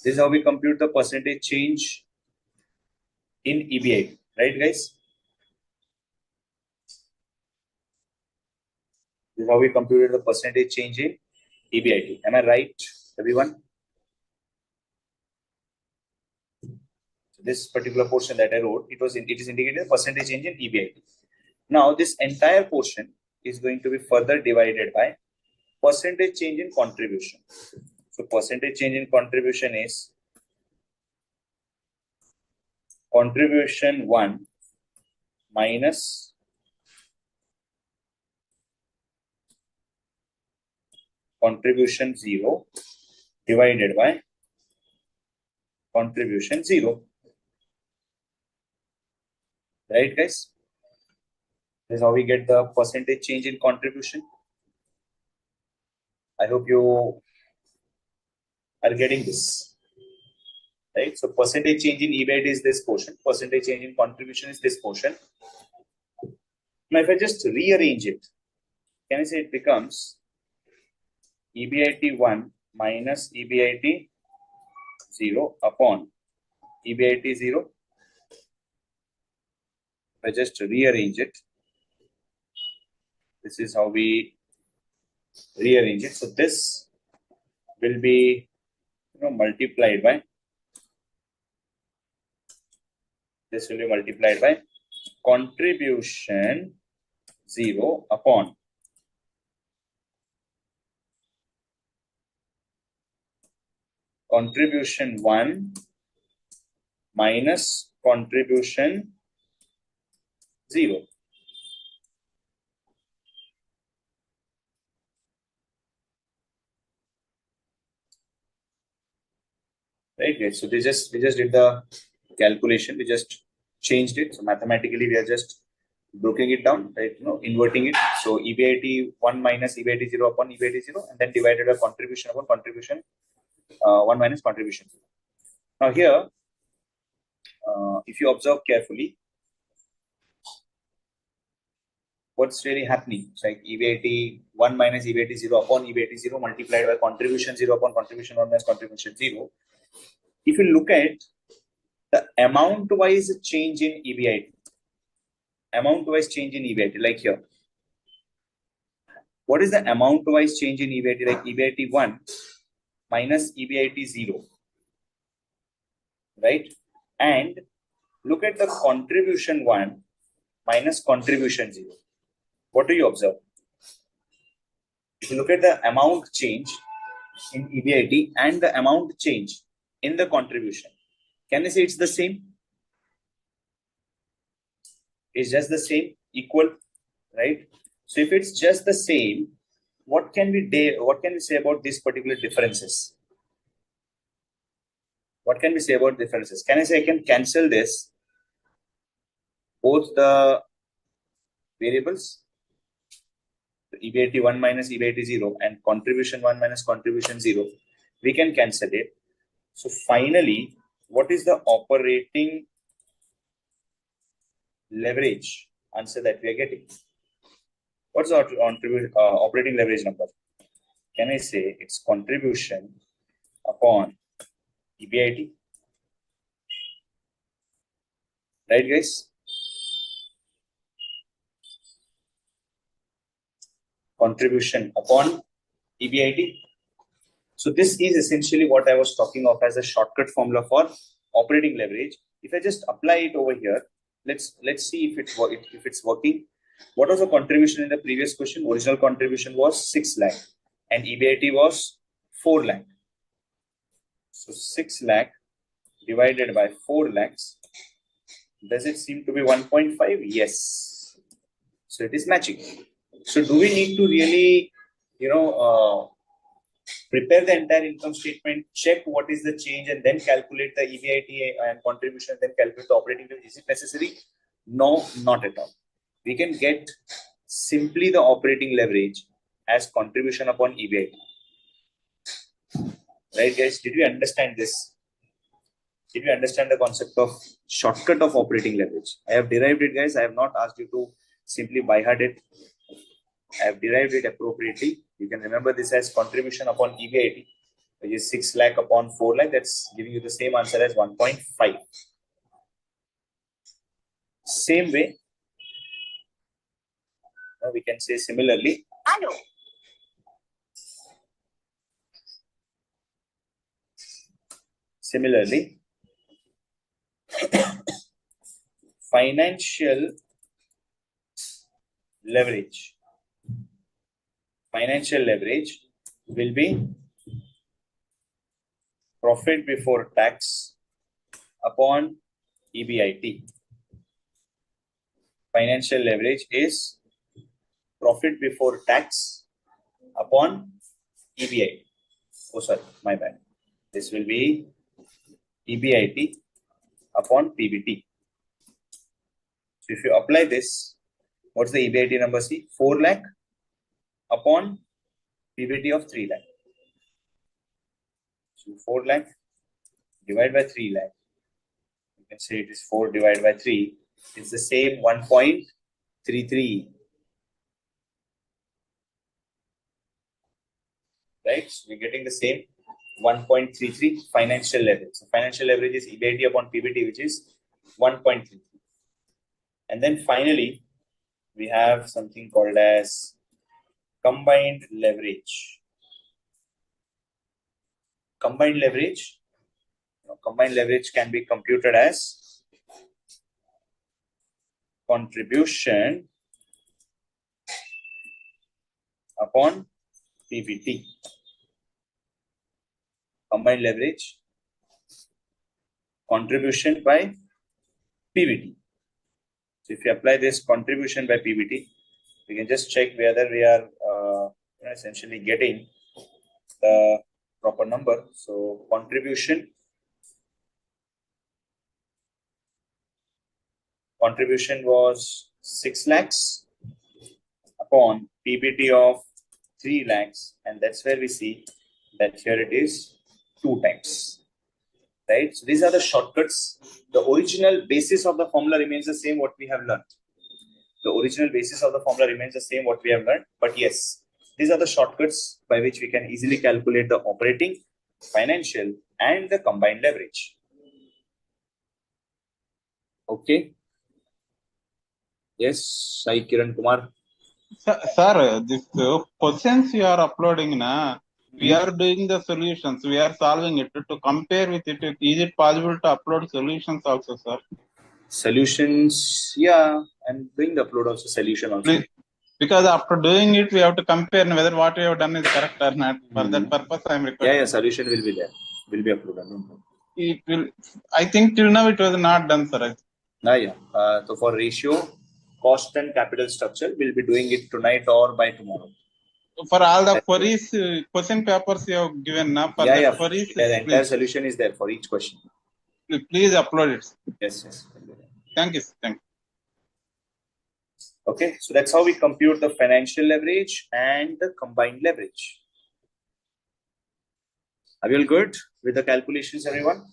This is how we compute the percentage change in EBIT, right, guys? This is how we computed the percentage change in EBIT. Am I right, everyone? So this particular portion that I wrote, it is indicated percentage change in EBIT. Now this entire portion is going to be further divided by percentage change in contribution. So percentage change in contribution is contribution 1 minus contribution 0 divided by contribution 0. Right, guys? This is how we get the percentage change in contribution. I hope you are getting this. Right? So percentage change in EBIT is this portion. Percentage change in contribution is this portion. Now if I just rearrange it, can I say it becomes EBIT 1 minus EBIT 0 upon EBIT 0. If I just rearrange it, this is how we rearrange it. So this will be multiplied by, this will be multiplied by contribution 0 upon contribution 1 minus contribution 0. Right, guys? So we just did the calculation. We just changed it. So mathematically, we are just breaking it down, right? Inverting it. So EBIT 1 minus EBIT 0 upon EBIT 0, and then divided by contribution upon contribution 1 minus contribution 0. Now here, if you observe carefully, what's really happening? It's like EBIT 1 minus EBIT 0 upon EBIT 0 multiplied by contribution 0 upon contribution 1 minus contribution 0. If you look at the amount-wise change in EBIT, like here, what is the amount-wise change in EBIT? Like EBIT 1 minus EBIT 0, right? And look at the contribution 1 minus contribution 0. What do you observe? If you look at the amount change in EBIT and the amount change in the contribution, can I say it's the same? It's just the same, equal, right? So if it's just the same, what can we say about these particular differences? What can we say about differences? Can I say I can cancel this, both the variables, EBIT 1 minus EBIT 0 and contribution 1 minus contribution 0, we can cancel it. So finally, what is the operating leverage answer that we are getting? What's our operating leverage number? Can I say it's contribution upon EBIT? Right, guys? Contribution upon EBIT. So this is essentially what I was talking of as a shortcut formula for operating leverage. If I just apply it over here, let's see if it's working. What was the contribution in the previous question? Original contribution was 6 lakh and EBIT was 4 lakh. So 6 lakh divided by 4 lakhs. Does it seem to be 1.5? Yes. So it is matching. So do we need to really, prepare the entire income statement, check what is the change, and then calculate the EBIT and contribution, and then calculate the operating leverage? Is it necessary? No, not at all. We can get simply the operating leverage as contribution upon EBIT. Right, guys? Did we understand this? Did we understand the concept of shortcut of operating leverage? I have derived it, guys. I have not asked you to simply by heart it. I have derived it appropriately. You can remember this as contribution upon EBIT, which is 6 lakh upon 4 lakh. That's giving you the same answer as 1.5. Same way, we can say similarly. Similarly, financial leverage. Financial leverage will be profit before tax upon EBIT. Financial leverage is profit before tax upon EBIT. Oh, sorry, my bad. This will be EBIT upon PBT. So if you apply this, what's the EBIT number? See, 4 lakh upon PBT of 3 lakh. So 4 lakh divided by 3 lakh. You can say it is 4 divided by 3. It's the same 1.33. Right? So we're getting the same 1.33 financial leverage. So financial leverage is EBIT upon PBT, which is 1.33. And then finally, we have something called as combined leverage. Combined leverage can be computed as contribution upon PBT. combined leverage, contribution by PBT. So if you apply this contribution by PBT, we can just check whether we are essentially getting the proper number. So contribution was 6 lakhs upon PBT of 3 lakhs, and that's where we see that here it is 2 times. Right? So these are the shortcuts. The original basis of the formula remains the same what we have learned. But yes, these are the shortcuts by which we can easily calculate the operating, financial, and the combined leverage. Okay. Yes, Sai Kiran Kumar. Sir, this questions you are uploading, we are doing the solutions. We are solving it. To compare with it, is it possible to upload solutions also, sir? Solutions, yeah, I'm doing the upload also, solution also. Please, because after doing it, we have to compare whether what we have done is correct or not. For that purpose, I am requesting. Yeah, solution will be there. Will be uploaded. It will. I think till now it was not done, sir. So for ratio, cost and capital structure, we'll be doing it tonight or by tomorrow. For all the queries, question papers you have given, for the queries, the entire solution is there for each question. Please upload it. Yes. Thank you. Okay, so that's how we compute the financial leverage and the combined leverage. Are you all good with the calculations, everyone?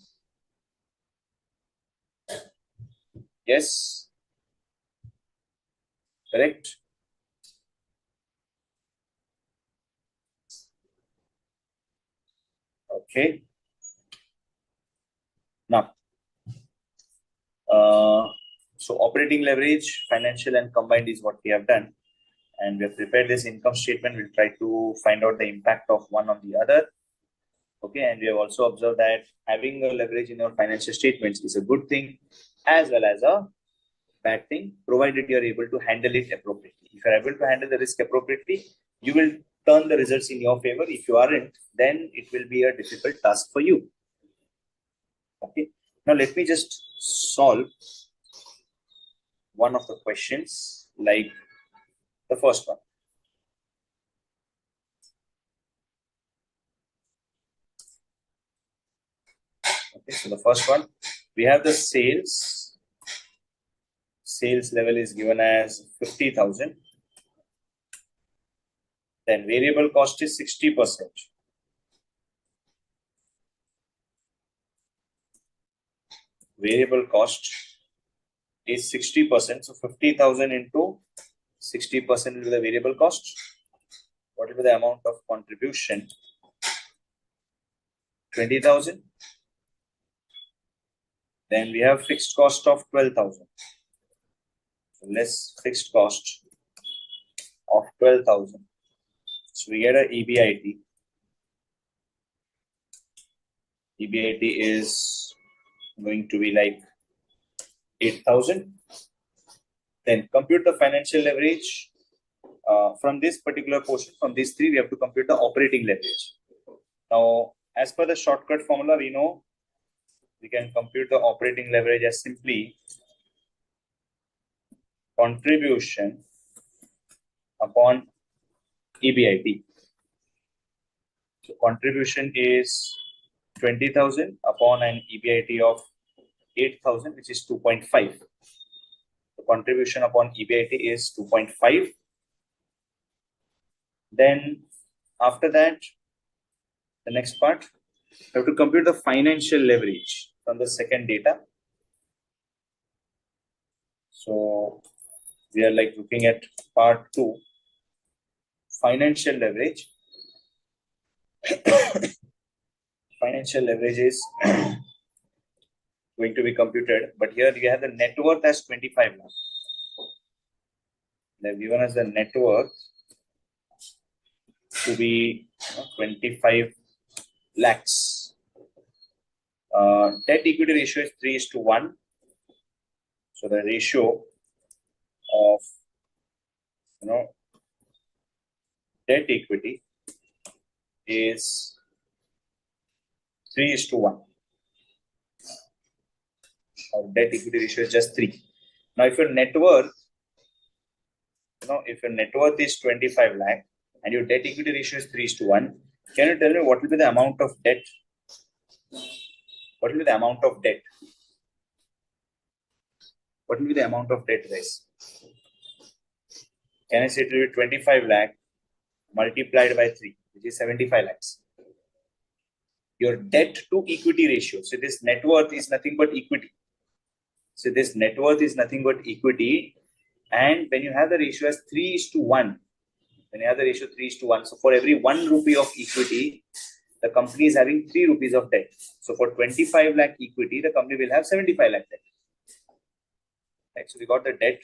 Yes. Correct. Okay. Now, so operating leverage, financial and combined is what we have done. And we have prepared this income statement. We'll try to find out the impact of one on the other. Okay, and we have also observed that having a leverage in your financial statements is a good thing as well as a bad thing, provided you are able to handle it appropriately. If you are able to handle the risk appropriately, you will turn the results in your favor. If you aren't, then it will be a difficult task for you. Okay, now let me just solve one of the questions, like the first one. Okay, so the first one, we have the sales level is given as 50,000. Then variable cost is 60%. Variable cost is 60%. So 50,000 into 60% will be the variable cost. What will be the amount of contribution? 20,000. Then we have fixed cost of 12,000. So less fixed cost of 12,000. So we get a EBIT. EBIT is going to be like 8,000. Then compute the financial leverage. From this particular portion, from these three, we have to compute the operating leverage. Now, as per the shortcut formula, we know we can compute the operating leverage as simply contribution upon EBIT. So contribution is 20,000 upon an EBIT of 8,000, which is 2.5. The contribution upon EBIT is 2.5. Then after that, the next part, we have to compute the financial leverage from the second data. So we are like looking at part 2, financial leverage. Financial leverage is going to be computed, but here we have the net worth as 25 lakhs. They've given us the net worth to be 25 lakhs. Debt equity ratio is 3:1. So the ratio of debt equity is 3:1. Our debt equity ratio is just 3. Now, if your net worth, if your net worth is 25 lakh and your debt equity ratio is 3:1, can you tell me what will be the amount of debt? What will be the amount of debt? What will be the amount of debt, guys? Can I say it will be 25 lakh multiplied by 3, which is 75 lakhs? Your debt to equity ratio. So this net worth is nothing but equity. So this net worth is nothing but equity. And when you have the ratio as 3:1, when you have the ratio 3:1, so for every 1 rupee of equity, the company is having 3 rupees of debt. So for 25 lakh equity, the company will have 75 lakh debt. Right? So we got the debt.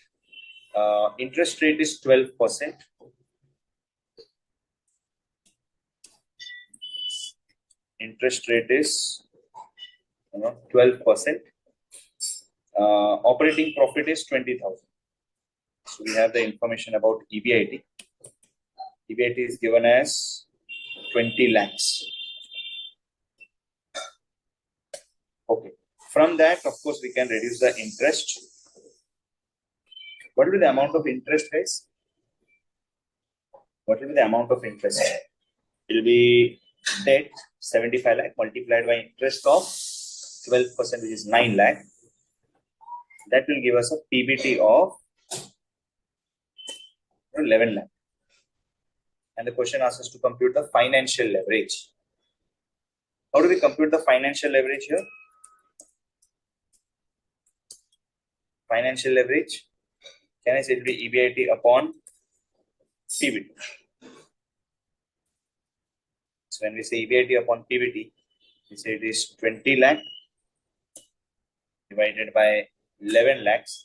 Interest rate is 12%. Interest rate is 12%. Operating profit is 20,000. So we have the information about EBIT. EBIT is given as 20 lakhs. Okay. From that, of course, we can reduce the interest. What will be the amount of interest, guys? What will be the amount of interest? It will be debt 75 lakh multiplied by interest of 12%, which is 9 lakh. That will give us a PBT of 11 lakh. And the question asks us to compute the financial leverage. How do we compute the financial leverage here? Financial leverage, can I say it will be EBIT upon PBT? So when we say EBIT upon PBT, we say it is 20 lakh divided by 11 lakhs.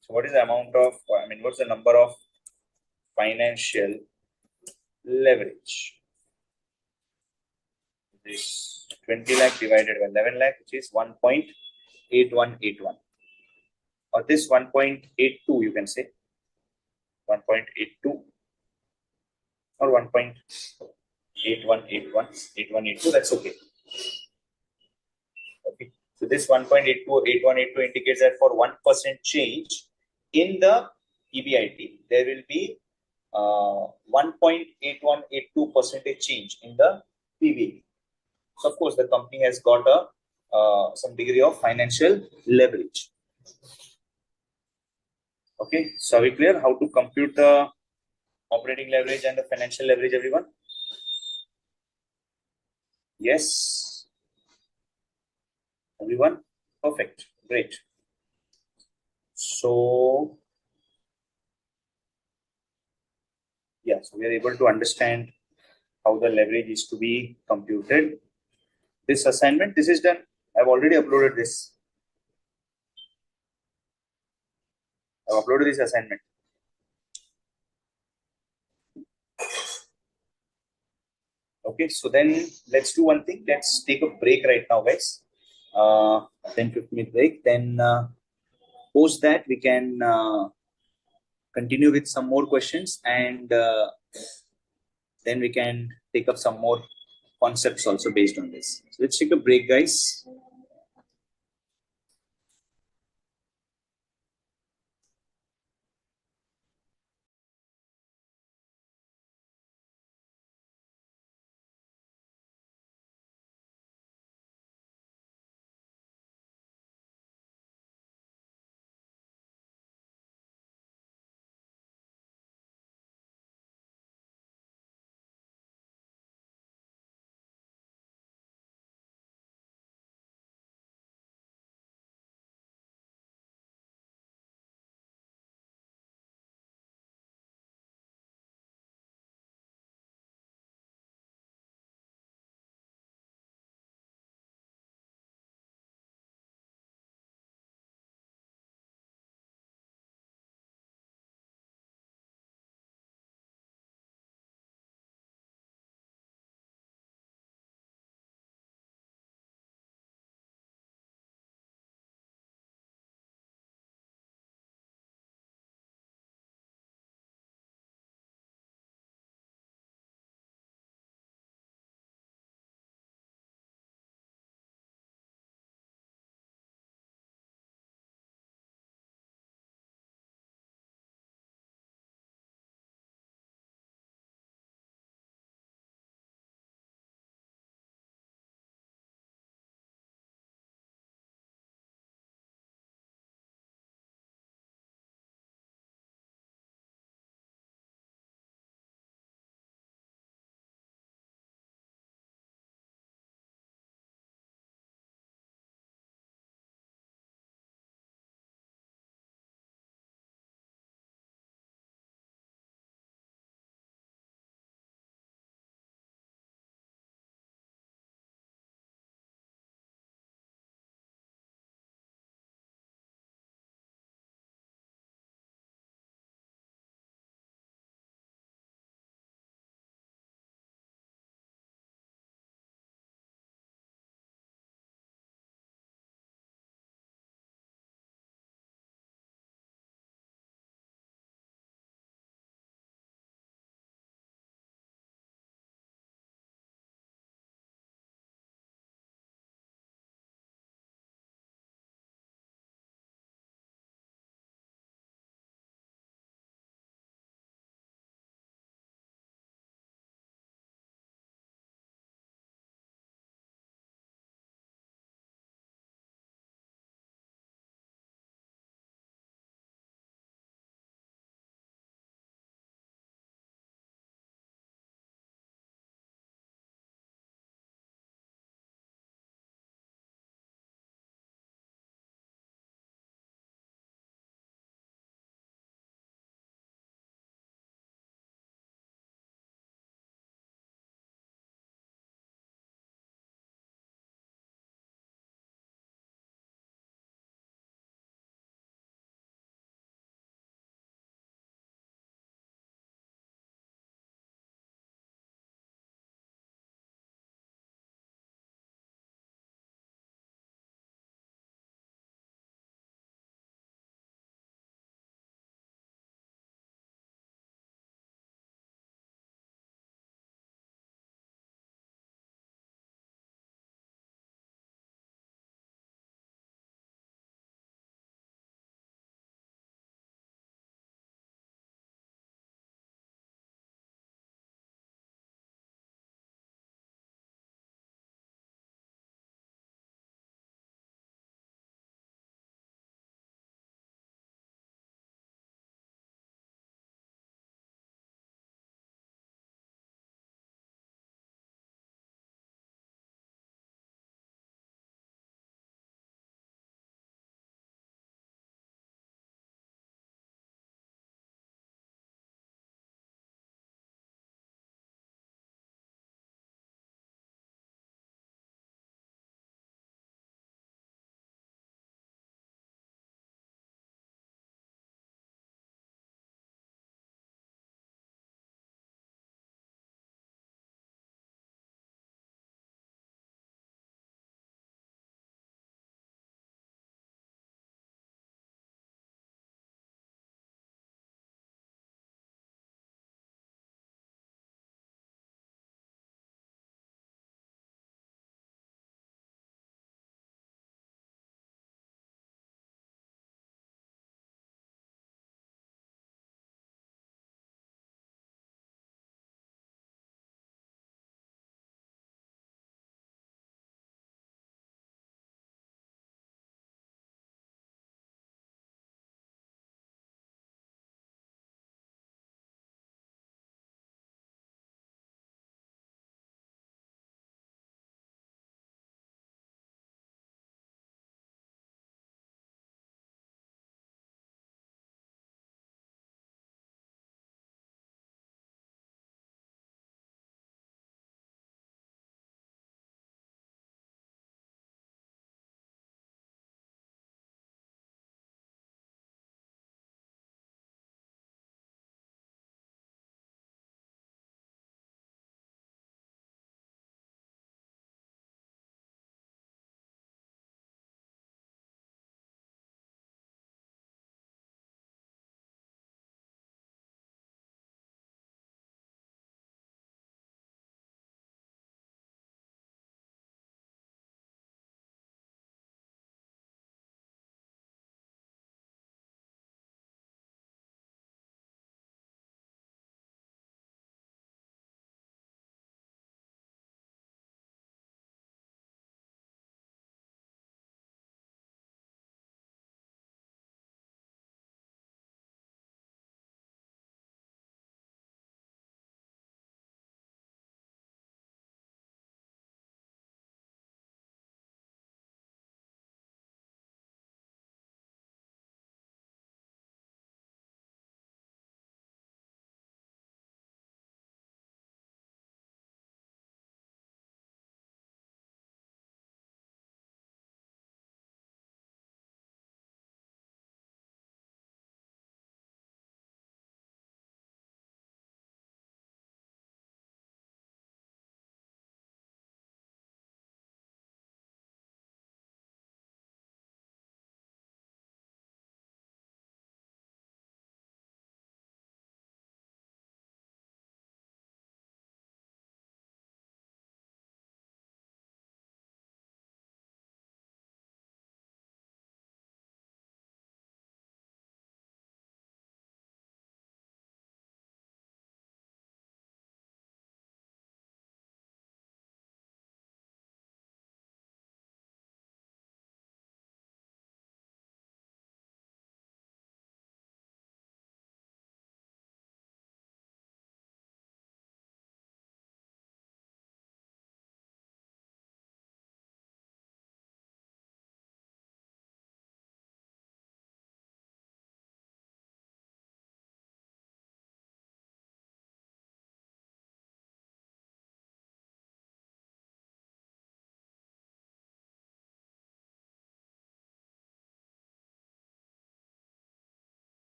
So what is the amount of, what's the number of financial leverage? This 20 lakh divided by 11 lakh, which is 1.8181. Or this 1.82, you can say 1.82 or 1.8182. That's okay. Okay. So this 1.828182 indicates that for 1% change in the EBIT, there will be 1.8182% change in the PBT. So of course, the company has got a some degree of financial leverage. Okay, so are we clear how to compute the operating leverage and the financial leverage, everyone? Yes. Everyone? Perfect. Great. So, yeah, so we are able to understand how the leverage is to be computed. This assignment, this is done. I've already uploaded this. I've uploaded this assignment. Okay, so then let's do one thing. Let's take a break right now, guys. 10-15 minute break. Then post that, we can continue with some more questions, and then we can take up some more concepts also based on this. So let's take a break, guys.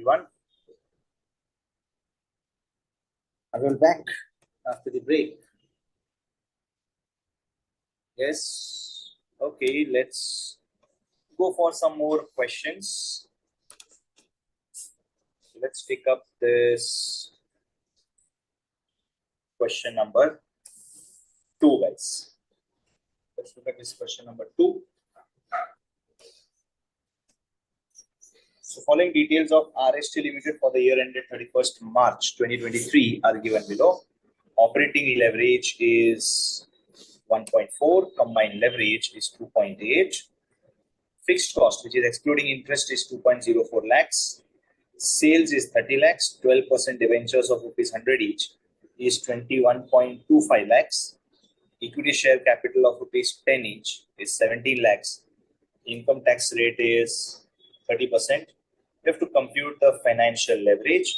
everyone. I will back after the break. Yes. Okay, let's go for some more questions. Let's pick up this question number 2, guys. Let's look at this question number 2. So following details of RST Limited for the year ended 31st March 2023 are given below. Operating leverage is 1.4, combined leverage is 2.8. Fixed cost, which is excluding interest, is 2.04 lakhs. Sales is 30 lakhs. 12% debentures of rupees 100 each is 21.25 lakhs. Equity share capital of rupees 10 each is 17 lakhs. Income tax rate is 30%. We have to compute the financial leverage,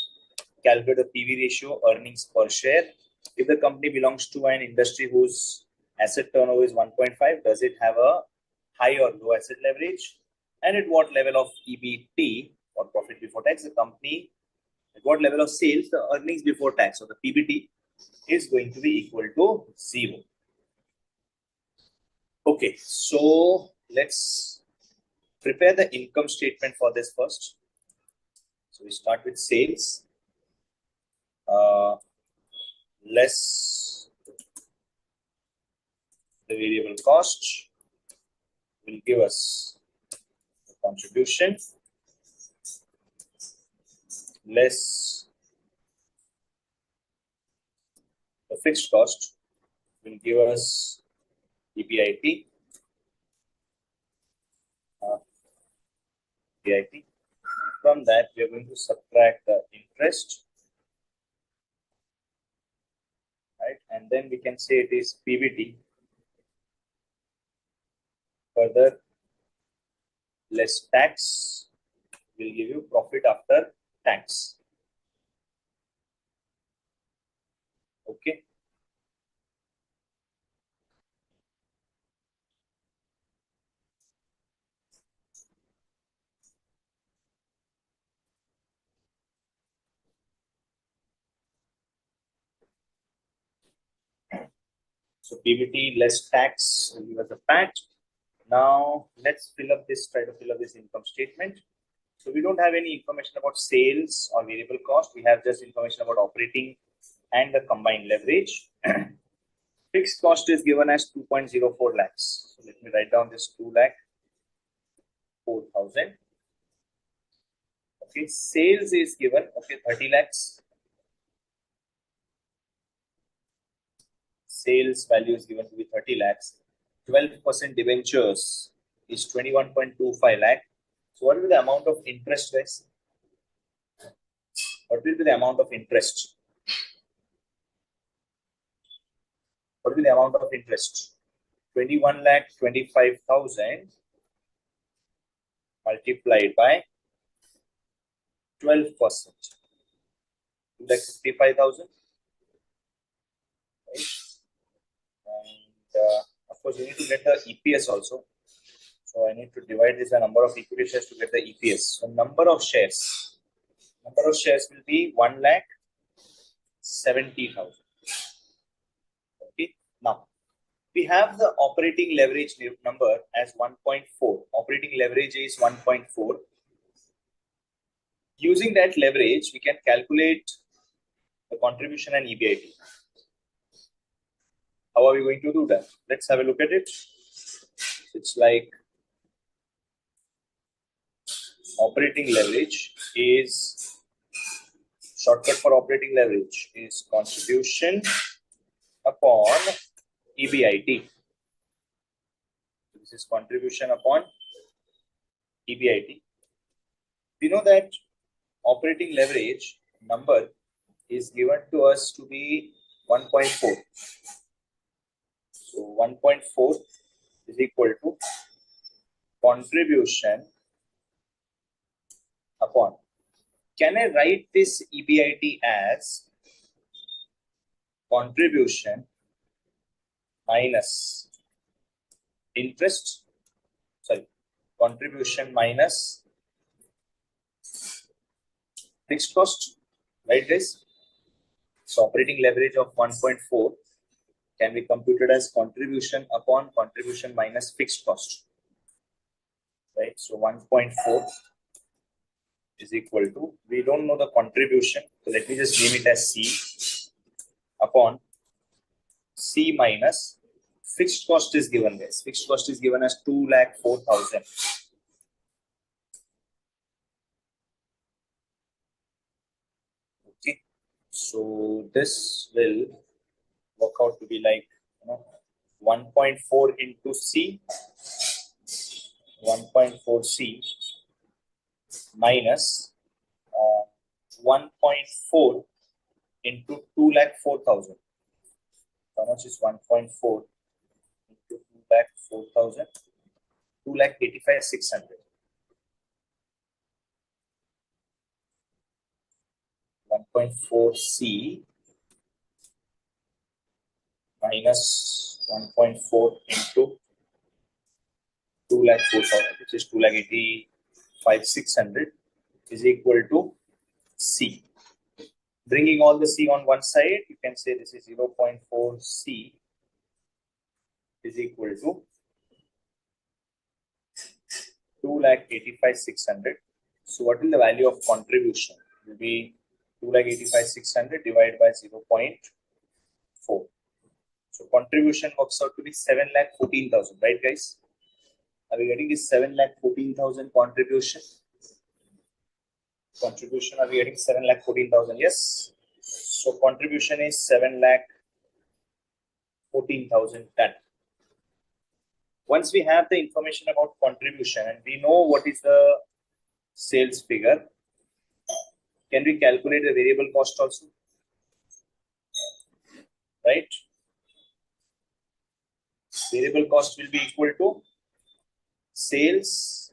calculate the PV ratio, earnings per share. If the company belongs to an industry whose asset turnover is 1.5, does it have a high or low asset leverage? And at what level of EBT or profit before tax the company, at what level of sales the earnings before tax or the PBT is going to be equal to 0. Okay, so let's prepare the income statement for this first. So we start with sales, less the variable cost will give us the contribution, less the fixed cost will give us EBIT. EBIT. From that, we are going to subtract the interest, right? And then we can say it is PBT. Further, less tax will give you profit after tax. Okay. So PBT less tax will give us a PAT. Now let's try to fill up this income statement. So we don't have any information about sales or variable cost. We have just information about operating and the combined leverage. Fixed cost is given as 2.04 lakhs. So let me write down this 2,04,000. Okay, sales is given, okay, 30 lakhs. Sales value is given to be 30 lakhs. 12% debentures is 21.25 lakh. So what will be the amount of interest, guys? What will be the amount of interest? What will be the amount of interest? 21,25,000 multiplied by 12%. 2,55,000. Right? And of course, we need to get the EPS also. So I need to divide this by number of equity shares to get the EPS. So number of shares will be 1,70,000. Okay. Now we have the operating leverage number as 1.4. Operating leverage is 1.4. Using that leverage, we can calculate the contribution and EBIT. How are we going to do that? Let's have a look at it. It's like operating leverage is, shortcut for operating leverage is contribution upon EBIT. This is contribution upon EBIT. We know that operating leverage number is given to us to be 1.4. So 1.4 is equal to contribution upon. Can I write this EBIT as contribution minus interest? Sorry, contribution minus fixed cost, right guys? So operating leverage of 1.4 can be computed as contribution upon contribution minus fixed cost, right? So 1.4 is equal to, we don't know the contribution, so let me just name it as C upon C minus fixed cost is given, guys. Fixed cost is given as 2,04,000. Okay, so this will work out to be like 1.4 into C, 1.4 C minus 1.4 into 2,04,000. How much is 1.4 into 2,04,000? 2,85,600. 1.4 C minus 1.4 into 2,04,000, which is 2,85,600, is equal to C. Bringing all the C on one side, you can say this is 0.4 C is equal to 2,85,600. So what is the value of contribution? It will be 2,85,600 divided by 0.4. So contribution works out to be 7,14,000, right guys? Are we getting this 7,14,000 contribution? Contribution, are we getting 7,14,000? Yes. So contribution is 7,14,000 done. Once we have the information about contribution and we know what is the sales figure, can we calculate the variable cost also? Right? Variable cost will be equal to sales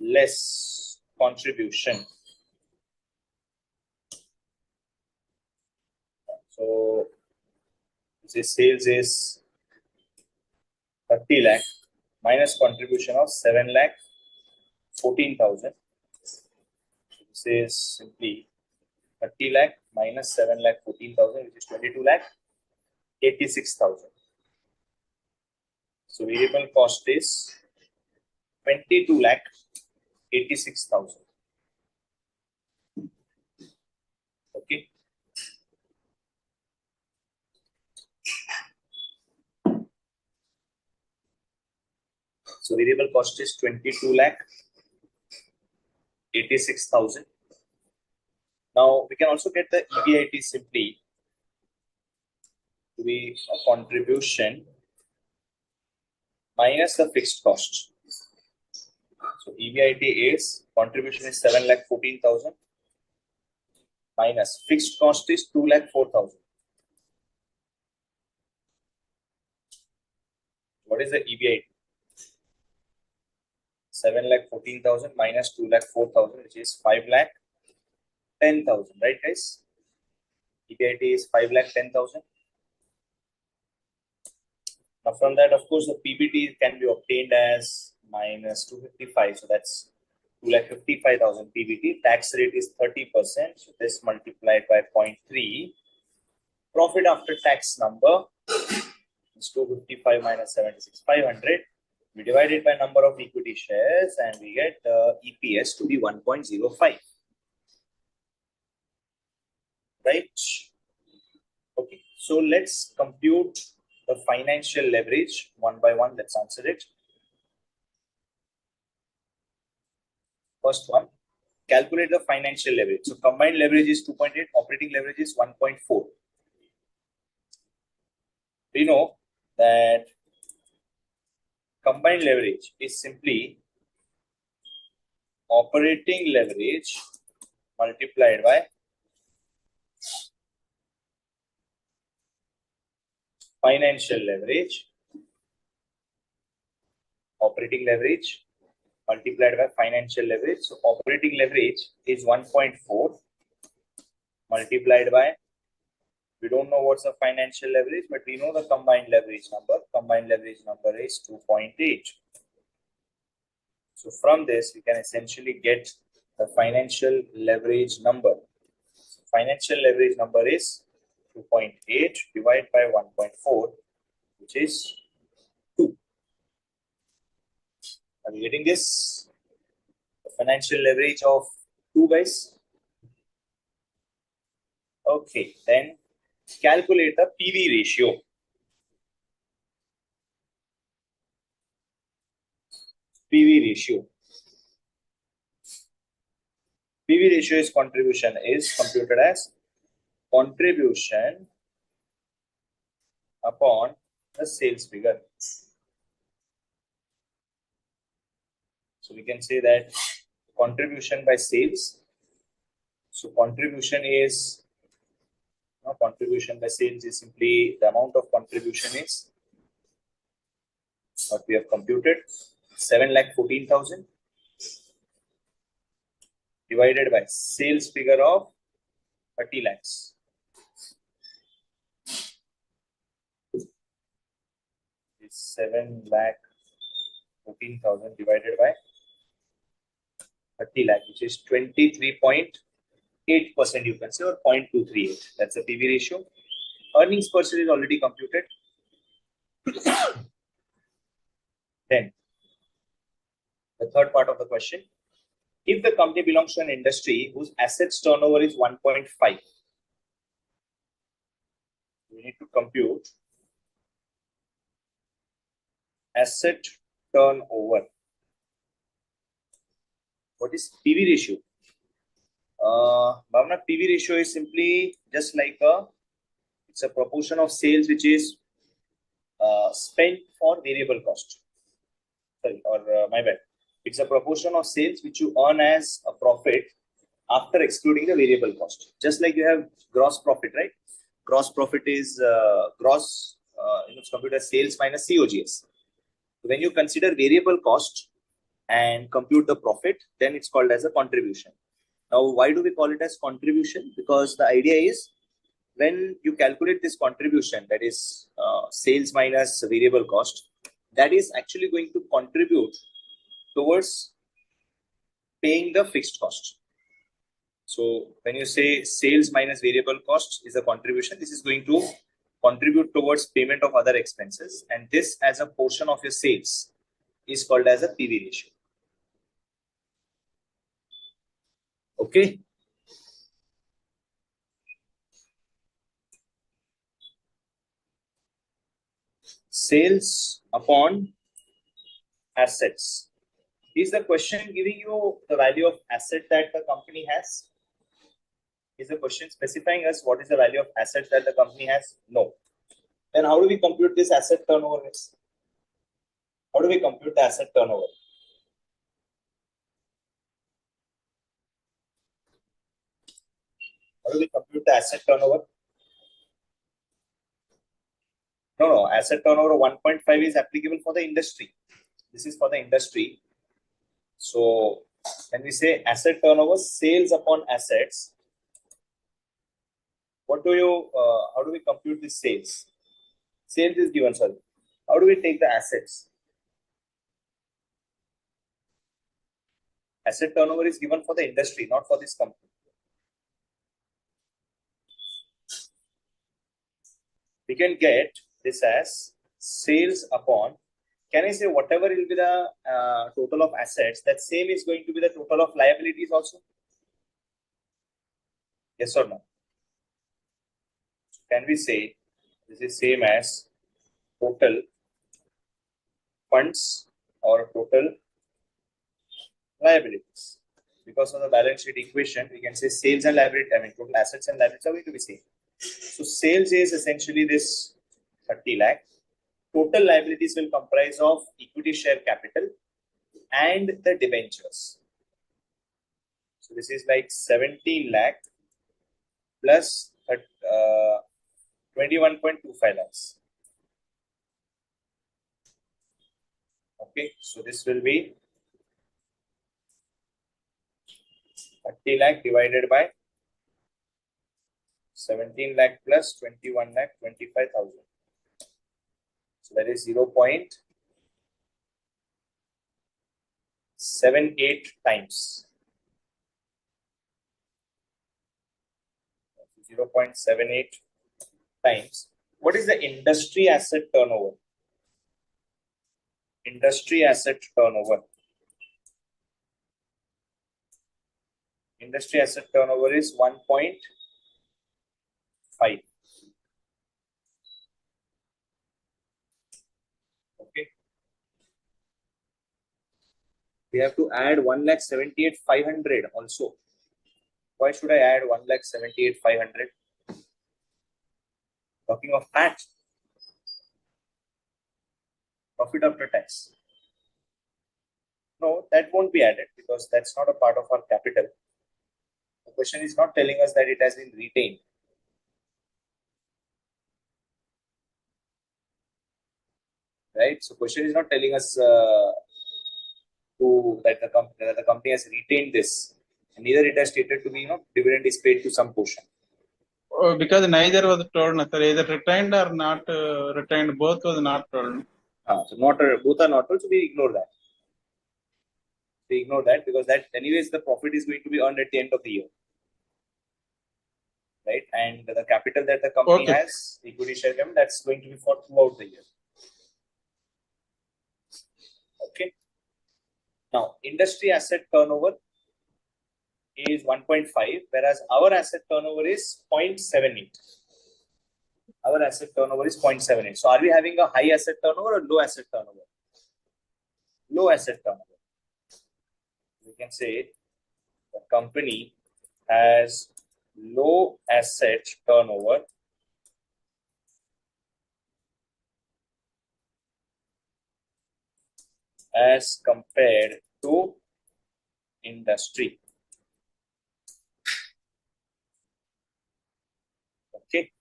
less contribution. So this sales is 30 lakh minus contribution of 7,14,000. This is simply 30 lakh minus 7,14,000, which is 22,86,000. So variable cost is 22,86,000. Okay. So variable cost is 22,86,000. Now we can also get the EBIT simply to be a contribution minus the fixed cost. So EBIT is, contribution is 7,14,000 minus fixed cost is 2,04,000. What is the EBIT? 7,14,000 minus 2,04,000, which is 5,10,000, right guys? EBIT is 5,10,000. Now from that, of course, the PBT can be obtained as minus 255. So that's 2,55,000 PBT. Tax rate is 30%. So this multiplied by 0.3. Profit after tax number is 255 minus 76, 500. We divide it by number of equity shares and we get EPS to be 1.05. Right? Okay. So let's compute the financial leverage one by one. Let's answer it. First one, calculate the financial leverage. So combined leverage is 2.8, operating leverage is 1.4. We know that combined leverage is simply operating leverage multiplied by financial leverage. Operating leverage multiplied by financial leverage. So operating leverage is 1.4 multiplied by, we don't know what's the financial leverage, but we know the combined leverage number. Combined leverage number is 2.8. So from this, we can essentially get the financial leverage number. Financial leverage number is 2.8 divided by 1.4, which is 2. Are you getting this? The financial leverage of 2, guys. Okay, then calculate the PV ratio. PV ratio. PV ratio is computed as contribution upon the sales figure. So we can say that contribution by sales. So contribution by sales is simply the amount of contribution is what we have computed, 7,14,000 divided by sales figure of 30 lakhs. It's 7,14,000 divided by 30 lakh, which is 23.8%, you can say, or 0.238. That's the PV ratio. Earnings per share is already computed. Then, the third part of the question. If the company belongs to an industry whose assets turnover is 1.5, we need to compute asset turnover. What is PV ratio? Bhavna, PV ratio is simply just like it's a proportion of sales which is spent for variable cost. Sorry, or my bad. It's a proportion of sales which you earn as a profit after excluding the variable cost. Just like you have gross profit, right? Gross profit is it's computed as sales minus COGS. When you consider variable cost and compute the profit, then it's called as a contribution. Now, why do we call it as contribution? Because the idea is when you calculate this contribution, that is sales minus variable cost, that is actually going to contribute towards paying the fixed cost. So when you say sales minus variable cost is a contribution, this is going to contribute towards payment of other expenses, and this as a portion of your sales is called as a PV ratio. Okay. Sales upon assets. Is the question giving you the value of asset that the company has? Is the question specifying us what is the value of assets that the company has? No. Then how do we compute this asset turnover? How do we compute the asset turnover? How do we compute the asset turnover? No. Asset turnover 1.5 is applicable for the industry. This is for the industry. So when we say asset turnover, sales upon assets, how do we compute this sales? Sales is given, sorry. How do we take the assets? Asset turnover is given for the industry, not for this company. We can get this as sales upon, can I say whatever will be the total of assets, that same is going to be the total of liabilities also? Yes or no? Can we say this is same as total funds or total liabilities? Because of the balance sheet equation, we can say sales and liability, total assets and liabilities are going to be same. So sales is essentially this 30 lakh. Total liabilities will comprise of equity share capital and the debentures. So this is like 17 lakh plus 21.25 lakhs. Okay, so this will be 30 lakh divided by 17 lakh plus 21 lakh 25,000. So that is 0.78 times. 0.78 times. What is the industry asset turnover? Industry asset turnover. Industry asset turnover is 1.5. Okay. We have to add 1,78,500 also. Why should I add 1,78,500? Talking of PAT, profit after tax. No, that won't be added because that's not a part of our capital. The question is not telling us that it has been retained. Right? So question is not telling us that the company has retained this. And neither it has stated to be, dividend is paid to some portion. Because neither was told, sir, either retained or not retained, both was not told. So both are not told, so we ignore that. We ignore that because that anyways the profit is going to be earned at the end of the year. Right? And the capital that the company has, equity share capital, that's going to be for throughout the year. Okay. Now, industry asset turnover is 1.5, whereas our asset turnover is 0.78. Our asset turnover is 0.78. So, are we having a high asset turnover or low asset turnover? Low asset turnover. We can say the company has low asset turnover as compared to industry. Okay.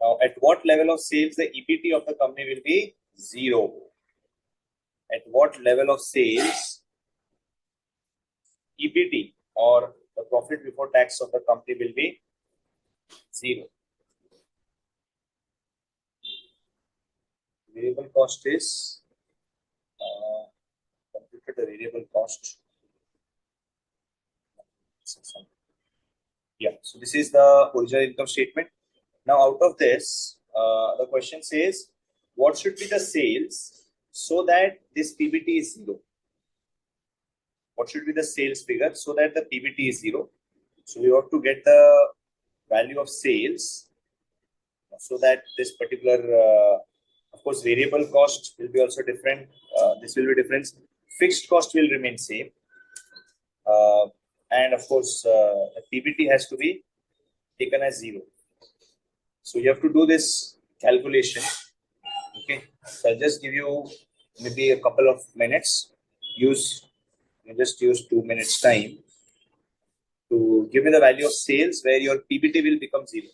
Now, at what level of sales the EBT of the company will be? 0. At what level of sales EBT or the profit before tax of the company will be 0. Variable cost is computed the variable cost. Yeah, so this is the original income statement. Now, out of this, the question says, what should be the sales so that this PBT is 0? What should be the sales figure so that the PBT is 0? So we have to get the value of sales so that this particular, of course, variable cost will be also different. This will be different. Fixed cost will remain same. And of course, the PBT has to be taken as 0. So you have to do this calculation. Okay. So I'll just give you maybe a couple of minutes. Just use 2 minutes time to give me the value of sales where your PBT will become 0.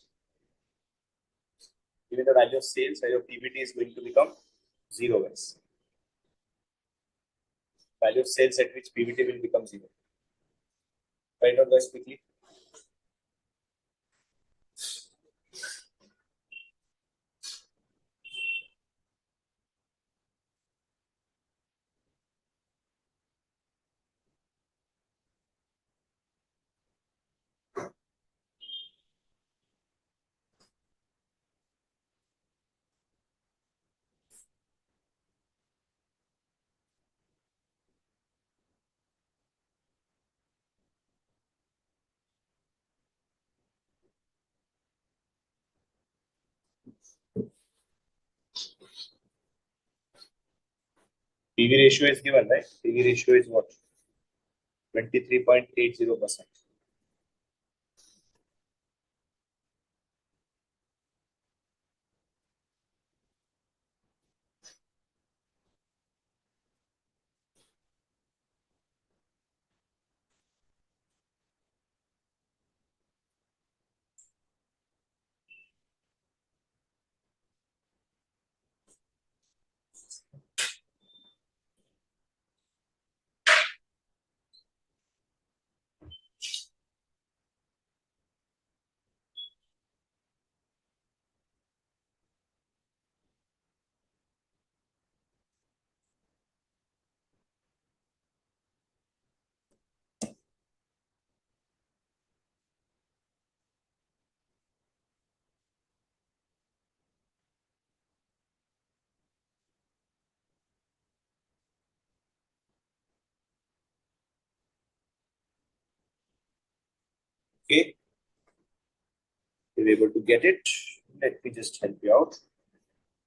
Give me the value of sales where your PBT is going to become 0. Guys. Value of sales at which PBT will become 0. Write down guys quickly. PV ratio is given, right? PV ratio is what? 23.80%. Okay, you're able to get it. Let me just help you out.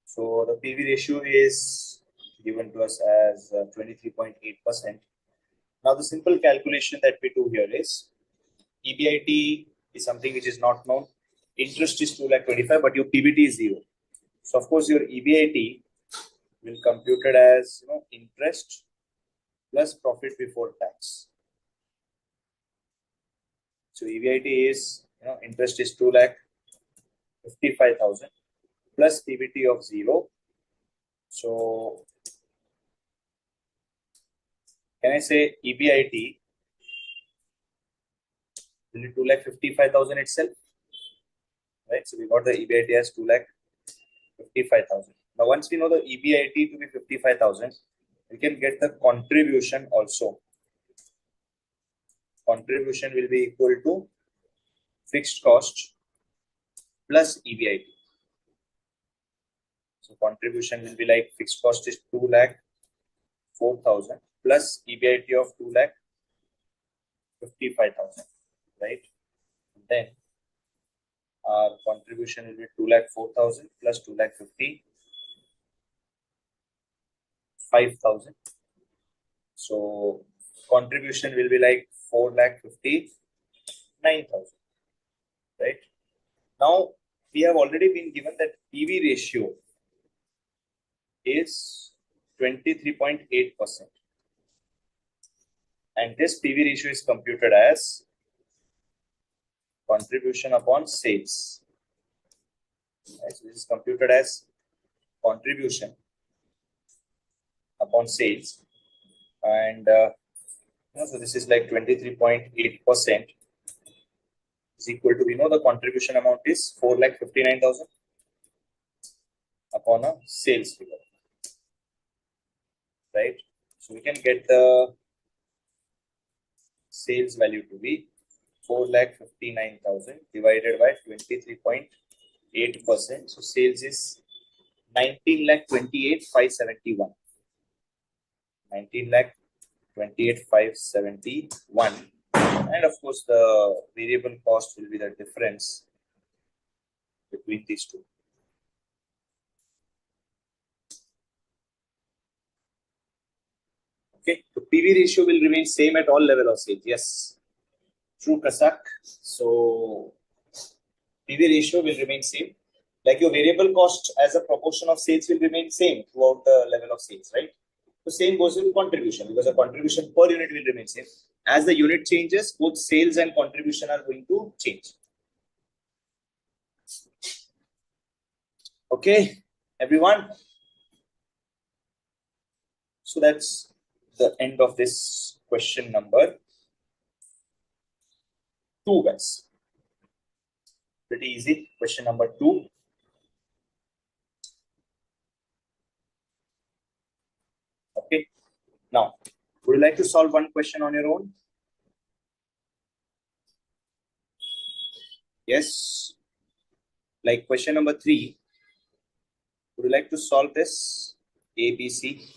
So the PV ratio is given to us as 23.8%. Now the simple calculation that we do here is EBIT is something which is not known. Interest is 2,25,000, but your PBT is 0. So of course your EBIT will computed as interest plus profit before tax. So EBIT is interest is 2,55,000 plus PBT of 0. So can I say EBIT will be 2,55,000 itself? Right. So we got the EBIT as 2,55,000. Now once we know the EBIT to be 55,000, we can get the contribution also. Contribution will be equal to fixed cost plus EBIT. So contribution will be like fixed cost is 2,04,000 plus EBIT of 2,55,000, right? And then our contribution will be 2,04,000 plus 2,55,000. So contribution will be like 4,59,000, right? Now we have already been given that PV ratio is 23.8%, and this PV ratio is computed as contribution upon sales. Right? So this is computed as contribution upon sales, and so this is like 23.8% is equal to, we know the contribution amount is 4,59,000 upon a sales figure, right? So we can get the sales value to be 4,59,000 divided by 23.8%. So sales is 19,28,571. 19,28,571. And of course, the variable cost will be the difference between these two. Okay, so PV ratio will remain same at all level of sales. Yes, true, Kasak. So PV ratio will remain same. Like your variable cost as a proportion of sales will remain same throughout the level of sales, right? So same goes with contribution, because the contribution per unit will remain same. As the unit changes, both sales and contribution are going to change. Okay, everyone. So that's the end of this question number 2, guys. Pretty easy. Question number 2. Okay. Now, would you like to solve one question on your own? Yes. Like question number 3. Would you like to solve this? A, B, C.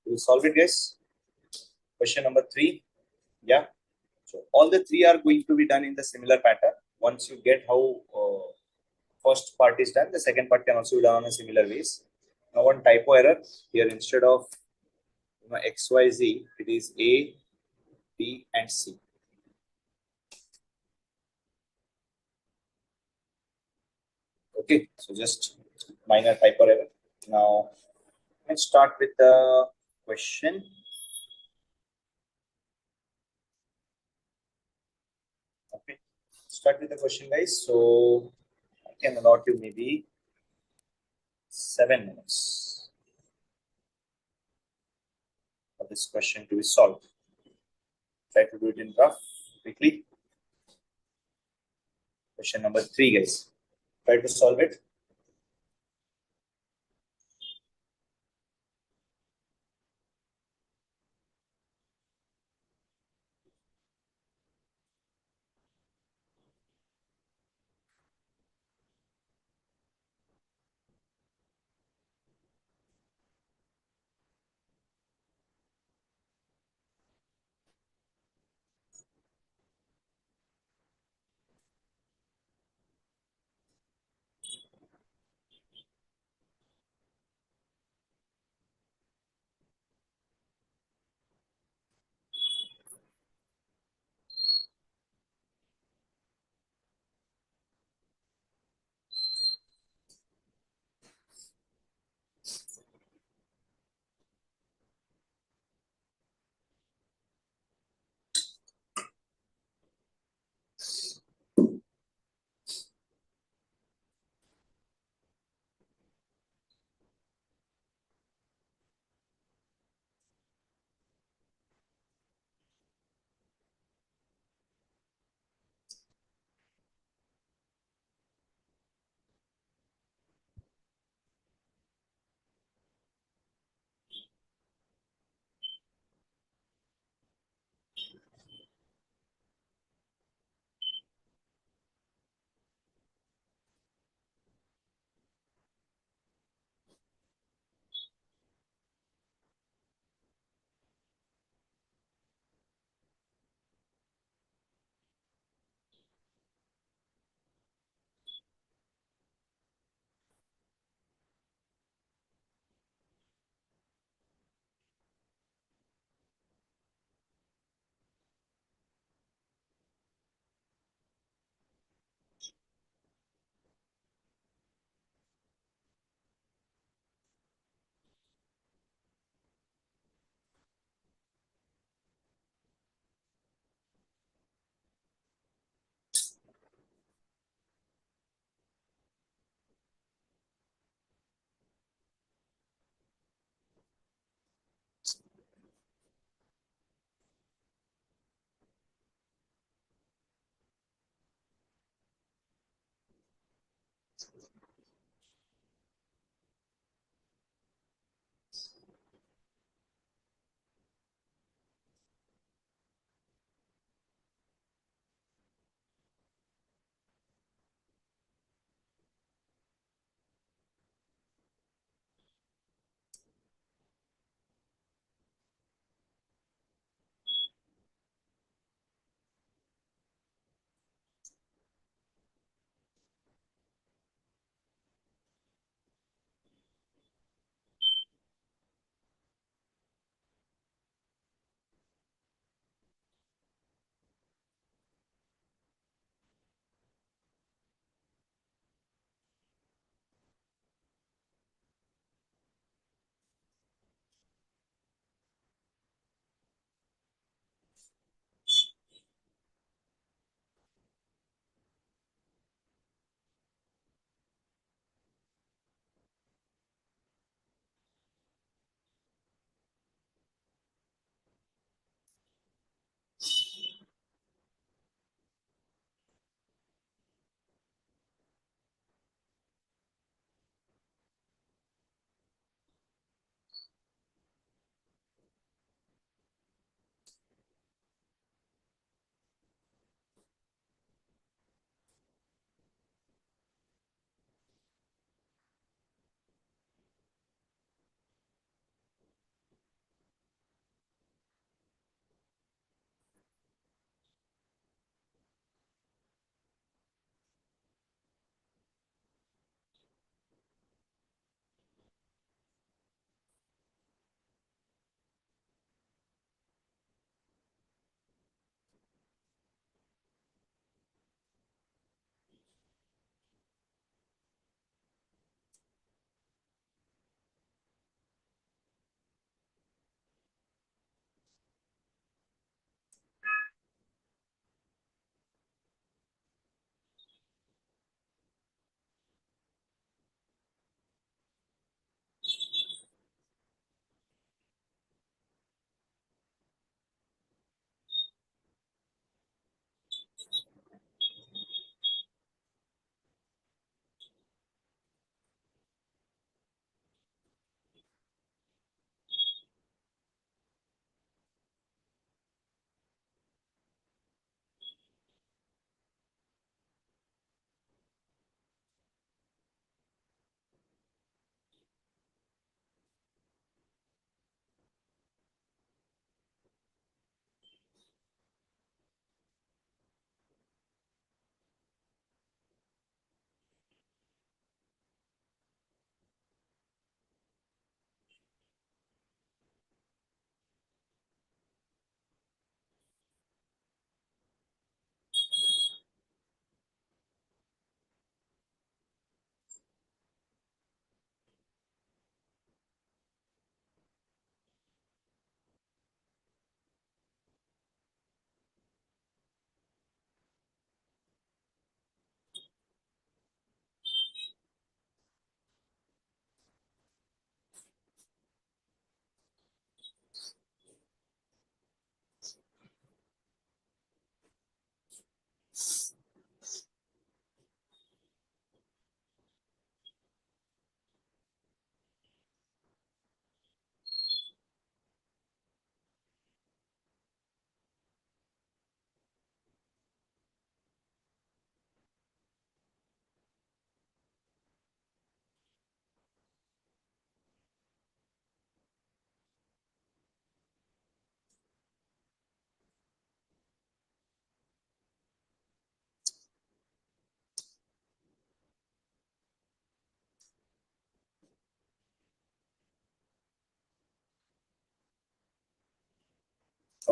We'll solve it, guys. Question number 3. Yeah. So all the 3 are going to be done in the similar pattern. Once you get how first part is done, the second part can also be done on a similar ways. Now one typo error here, instead of X, Y, Z, it is A, B, and C. Okay, so just minor typo error. Now let's start with the question. Okay, start with the question, guys. So I can allot you maybe 7 minutes for this question to be solved. Try to do it in rough quickly. Question number 3, guys. Try to solve it.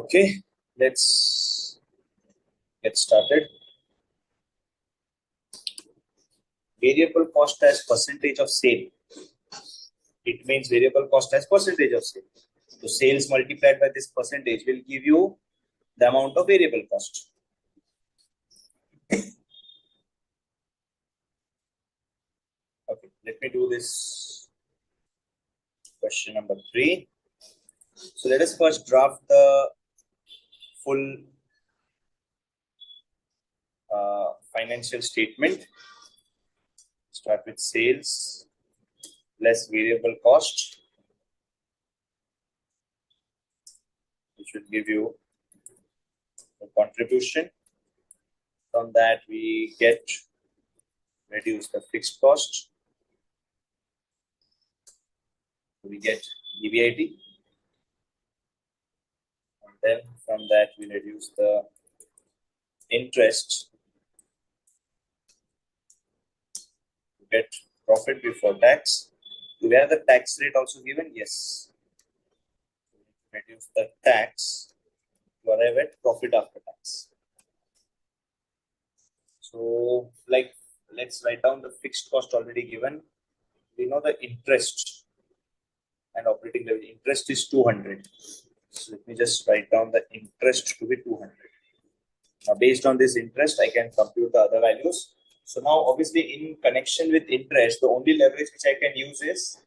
Okay, let's get started. Variable cost as percentage of sale. It means variable cost as percentage of sale. So sales multiplied by this percentage will give you the amount of variable cost. Okay, let me do this question number 3. So let us first draft the full financial statement. Start with sales less variable cost, which will give you the contribution. From that, we reduce the fixed cost. We get EBIT. And then from that, we reduce the interest. We get profit before tax. Do we have the tax rate also given? Yes. Reduce the tax to arrive at profit after tax. So, let's write down the fixed cost already given. We know the interest and operating level. Interest is 200. So let me just write down the interest to be 200. Now, based on this interest, I can compute the other values. So now, obviously, in connection with interest, the only leverage which I can use is,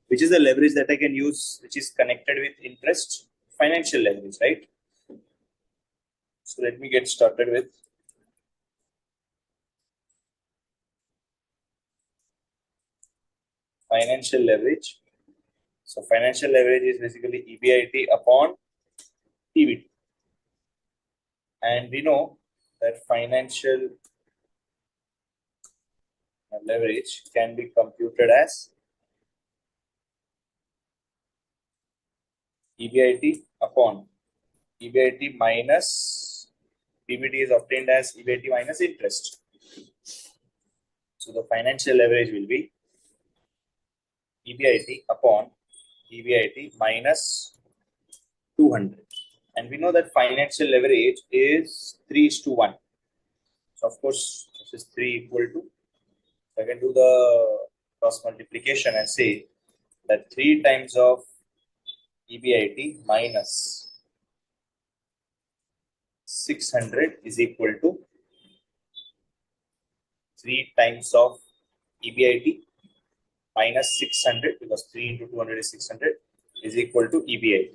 which is the leverage that I can use, which is connected with interest, financial leverage, right? So let me get started with financial leverage. So financial leverage is basically EBIT upon PBT. And we know that financial leverage can be computed as EBIT upon EBIT minus PBT is obtained as EBIT minus interest. So the financial leverage will be EBIT upon EBIT minus 200. And we know that financial leverage is 3:1. So of course, this is 3 equal to, I can do the cross multiplication and say that 3 times of EBIT minus 600 is equal to 3 times of EBIT minus 600, because 3 into 200 is 600, is equal to EBIT.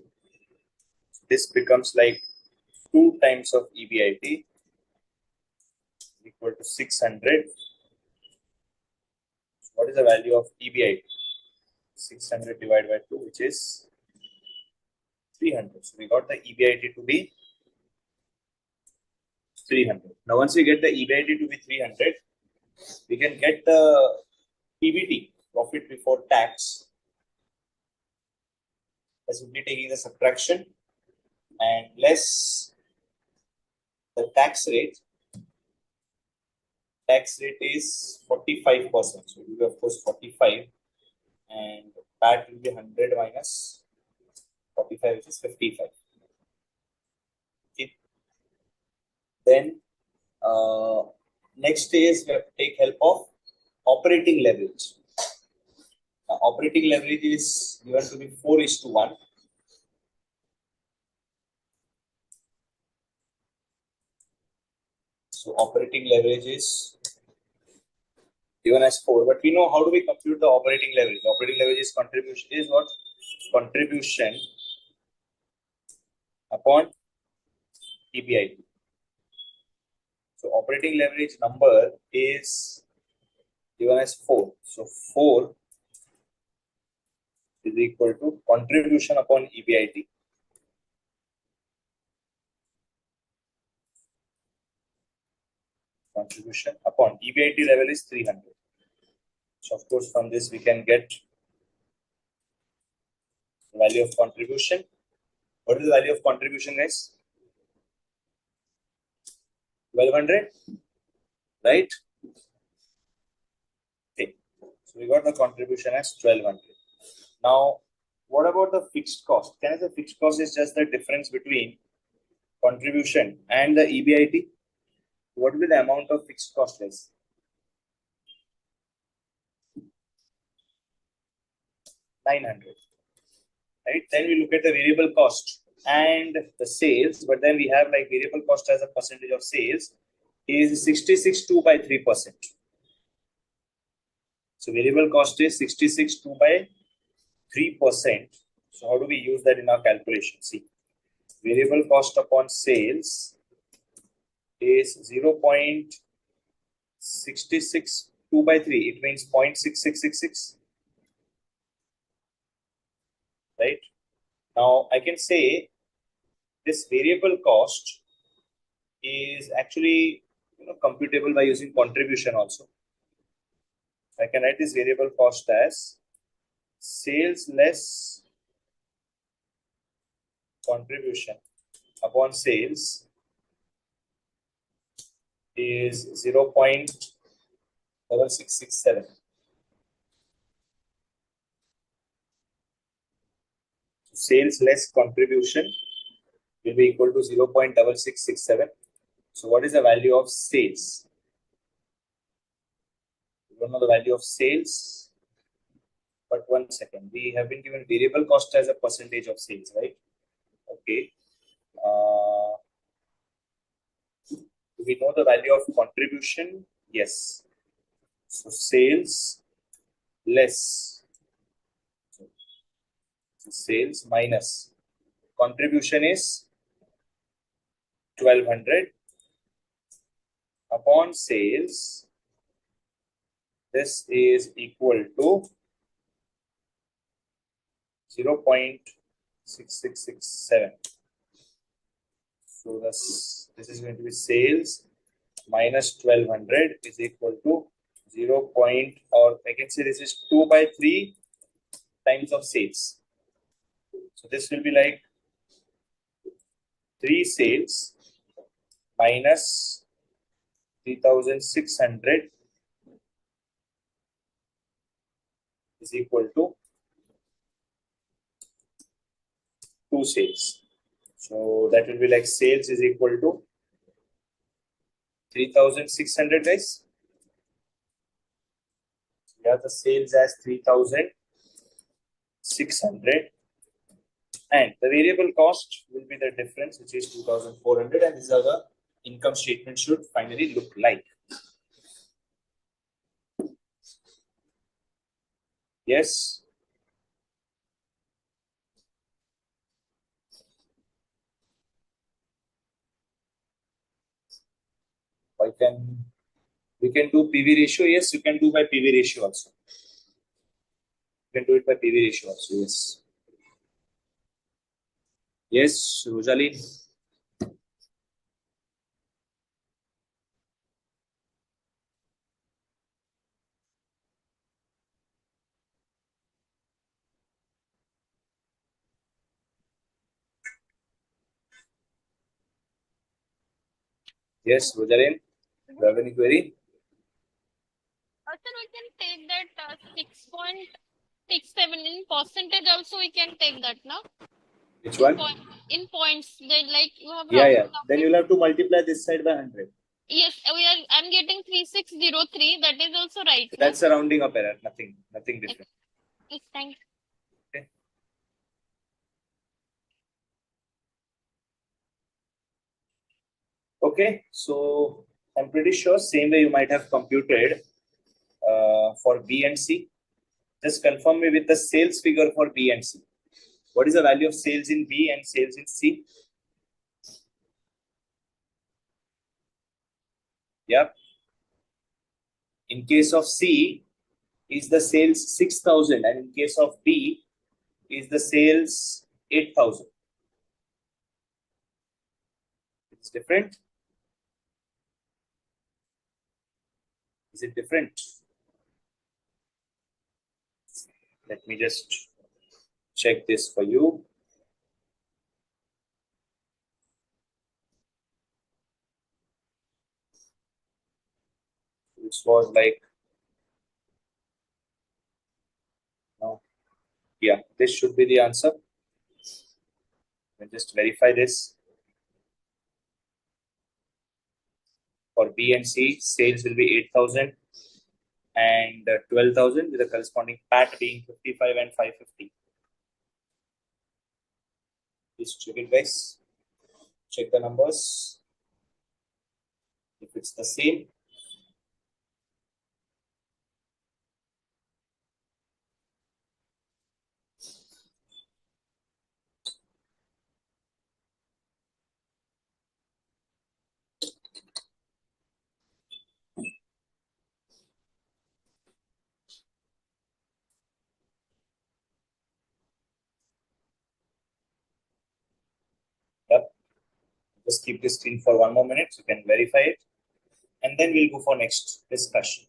This becomes like 2 times of EBIT equal to 600. What is the value of EBIT? 600 divided by 2, which is 300. So we got the EBIT to be 300. Now, once we get the EBIT to be 300, we can get the PBT, profit before tax, by simply taking the subtraction and less the tax rate. Tax rate is 45%. So it will be, of course, 45, and PAT will be 100 minus 45, which is 55. Okay. Then next is we have to take help of operating leverage. Now, operating leverage is given to be 4:1. So operating leverage is given as 4. But we know how do we compute the operating leverage? Operating leverage is contribution, is what? Contribution upon EBIT. So operating leverage number is given as 4. So 4 is equal to contribution upon EBIT contribution upon EBIT level is 300. So of course, from this we can get the value of contribution. What is the value of contribution, guys? 1200, right? Okay. So we got the contribution as 1200. Now, what about the fixed cost? Can I say fixed cost is just the difference between contribution and the EBIT, what will be the amount of fixed cost less? 900. Right? Then we look at the variable cost and the sales, but then we have like variable cost as a percentage of sales is 66.2 by 3%. So variable cost is 66.2 by 3%. So how do we use that in our calculation? See, variable cost upon sales is 0.662 by 3. It means 0.6666. Right? Now I can say this variable cost is actually computable by using contribution also. I can write this variable cost as sales less contribution upon sales is 0.6667. Sales less contribution will be equal to 0.6667. So what is the value of sales? We don't know the value of sales, but one second. We have been given variable cost as a percentage of sales, right? Okay. Do we know the value of contribution? Yes. So sales less sales minus contribution is 1200 upon sales. This is equal to 0.6667. So this is going to be sales minus 1200 is equal to 0. Or I can say this is 2 by 3 times of sales. So this will be like 3 sales minus 3600 is equal to 2 sales. So that will be like sales is equal to 3600, guys. We have the sales as 3600 and the variable cost will be the difference, which is 2400, and this is how the income statement should finally look like. Yes. We can do PV ratio. Yes, you can do by PV ratio also. You can do it by PV ratio also. Yes. Yes, Rosaline. Yes, Rosaline. Do you have any query? Sir, we can take that 6.67 in percentage also. We can take that now. Which one? In points, they like you have. Yeah. Then you'll have to multiply this side by 100. Yes, I'm getting 3603. That is also right. That's a rounding up error. Nothing different. Yes, thank you. Okay. Okay, so I'm pretty sure same way you might have computed for B and C. Just confirm me with the sales figure for B and C. What is the value of sales in B and sales in C? Yeah. In case of C, is the sales 6,000, and in case of B, is the sales 8,000. It's different. Is it different? Let me just check this for you. This was like, no. Yeah, this should be the answer. Let me just verify this. For B and C, sales will be 8,000 and 12,000, with the corresponding PAT being 55 and 550. Please check it, guys. Check the numbers. If it's the same, yep. Just keep this screen for 1 more minute so you can verify it, and then we'll go for next discussion.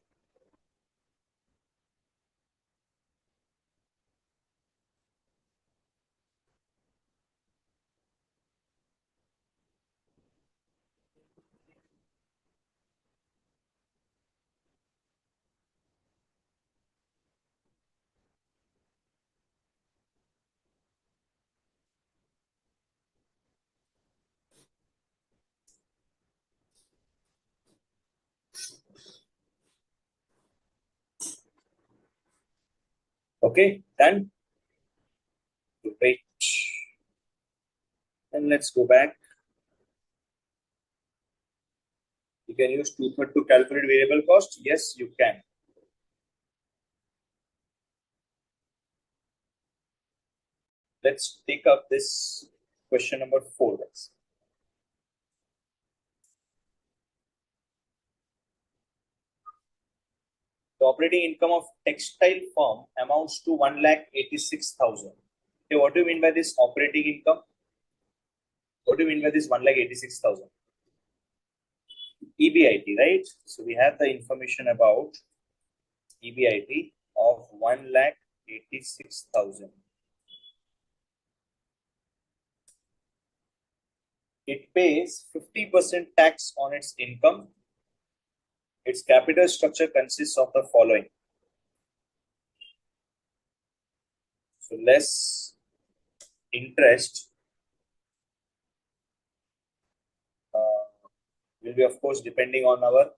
Okay, done. Great. And let's go back. You can use 2/3 to calculate variable cost. Yes, you can. Let's take up this question number 4, guys. The operating income of textile firm amounts to 1,86,000. Okay, what do you mean by this operating income? What do you mean by this 1,86,000? EBIT, right? So we have the information about EBIT of 1,86,000. It pays 50% tax on its income. Its capital structure consists of the following. So less interest will be, of course, depending on our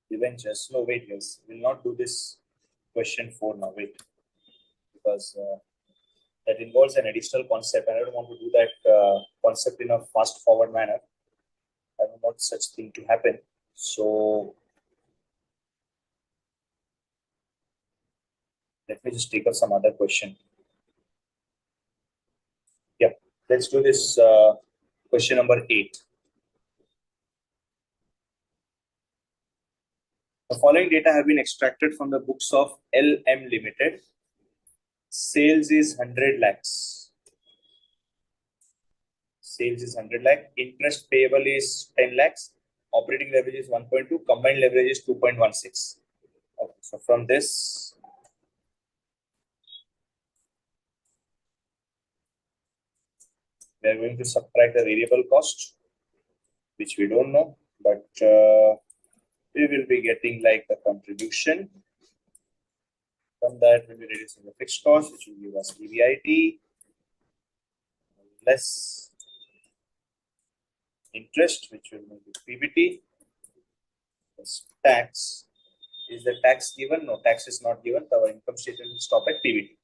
debentures. No, wait, guys. We'll not do this question 4 now. Wait. Because that involves an additional concept, and I don't want to do that concept in a fast-forward manner. I don't want such thing to happen. So let me just take up some other question. Yeah, let's do this question number 8. The following data have been extracted from the books of LM Limited. Sales is 100 lakhs. Sales is 100 lakh. Interest payable is 10 lakhs. Operating leverage is 1.2. Combined leverage is 2.16. Okay, so from this, we are going to subtract the variable cost, which we don't know, but we will be getting like the contribution. From that, we'll be reducing the fixed cost, which will give us EBIT, less interest, which will make it PBT, plus tax. Is the tax given? No, tax is not given. Our income statement will stop at PBT.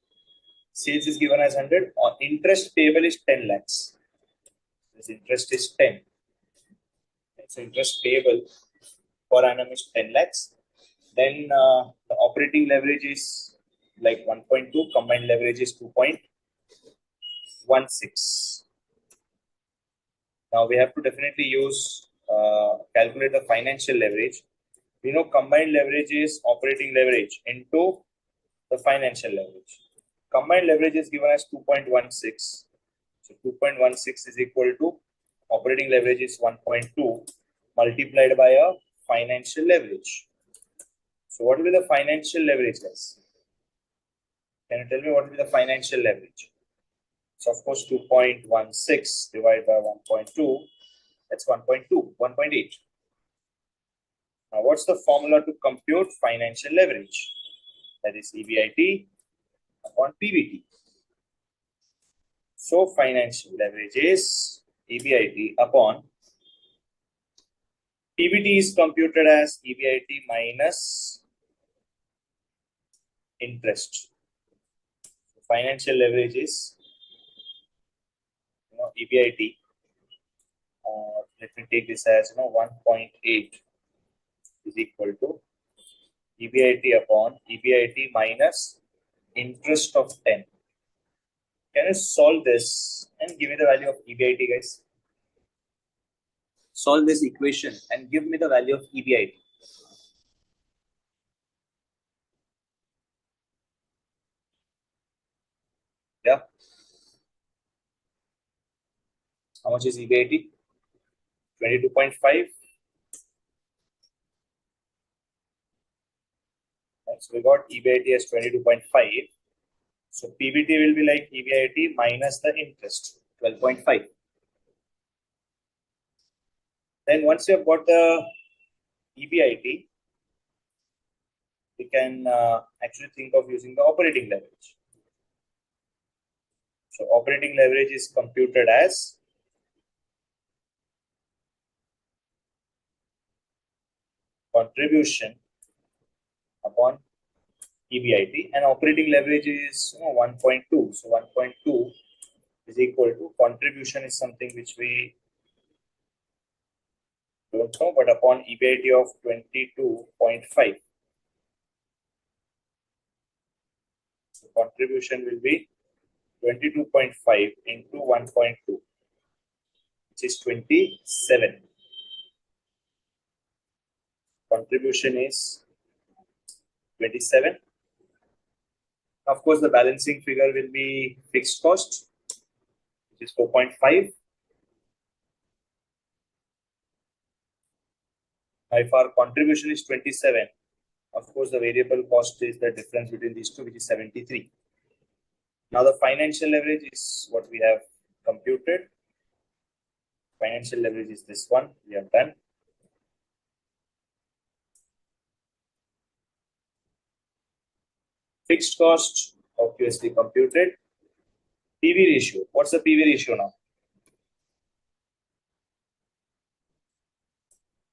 Sales is given as 100. On interest payable is 10 lakhs. This interest is 10. So interest payable per annum is 10 lakhs. Then the operating leverage is like 1.2. Combined leverage is 2.16. Now we have to definitely use calculate the financial leverage. We know combined leverage is operating leverage into the financial leverage. Combined leverage is given as 2.16. So 2.16 is equal to operating leverage is 1.2 multiplied by a financial leverage. So what will be the financial leverage, guys? Can you tell me what will be the financial leverage? So of course 2.16 divided by 1.2, that's 1.2, 1.8. Now what's the formula to compute financial leverage? That is EBIT upon PBT. So financial leverage is EBIT upon PBT is computed as EBIT minus interest. Financial leverage is EBIT. Let me take this as 1.8 is equal to EBIT upon EBIT minus interest of 10. Can you solve this and give me the value of EBIT, guys? Solve this equation and give me the value of EBIT. Yeah. How much is EBIT? 22.5. So we got EBIT as 22.5. So PBT will be like EBIT minus the interest, 12.5. Then once you have got the EBIT, we can actually think of using the operating leverage. So operating leverage is computed as contribution upon EBIT, and operating leverage is 1.2. So 1.2 is equal to contribution is something which we don't know, but upon EBIT of 22.5. So contribution will be 22.5 into 1.2, which is 27. Contribution is 27. Of course, the balancing figure will be fixed cost, which is 4.5. Now, if our contribution is 27, of course, the variable cost is the difference between these two, which is 73. Now, the financial leverage is what we have computed. Financial leverage is this one. We have done. Fixed cost, obviously computed. PV ratio. What's the PV ratio now?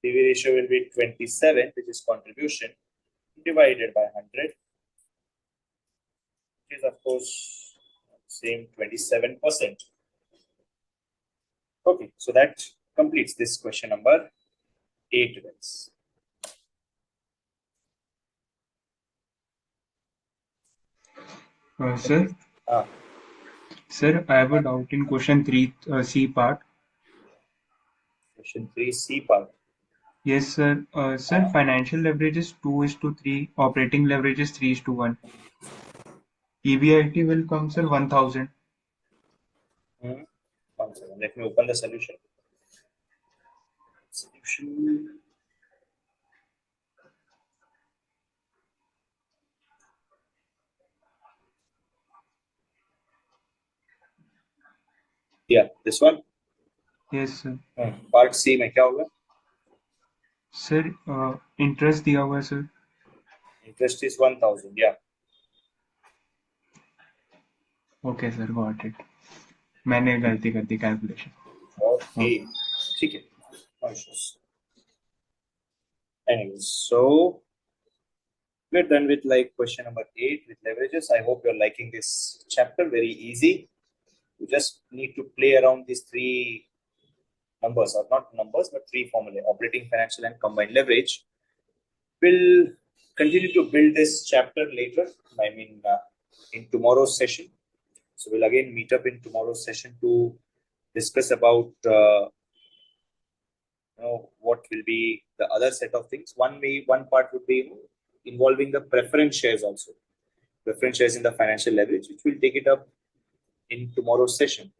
PV ratio will be 27, which is contribution, divided by 100, which is of course same 27%. Okay, so that completes this question number 8. Guys. Sir, Sir, I have a doubt in question 3 C part. Question 3C part. Yes, sir. Sir, financial leverage is 2:3. Operating leverage is 3:1. EBIT will come, sir, 1000. 1 second. Let me open the solution. Solution. Yeah, this one. Yes, sir. Part C में क्या होगा? Sir, interest दिया हुआ है, sir. Interest is 1000. Yeah. Okay, sir. Got it. मैंने गलती कर दी calculation. Okay. ठीक है. No issues. Anyways, so we're done with like question number 8 with leverages. I hope you're liking this chapter. Very easy. You just need to play around these 3 numbers, or not numbers, but 3 formulae: operating, financial, and combined leverage. We'll continue to build this chapter later. I mean, in tomorrow's session. So we'll again meet up in tomorrow's session to discuss about what will be the other set of things. One part would be involving the preference shares also. Preference shares in the financial leverage, which we'll take it up in tomorrow's session.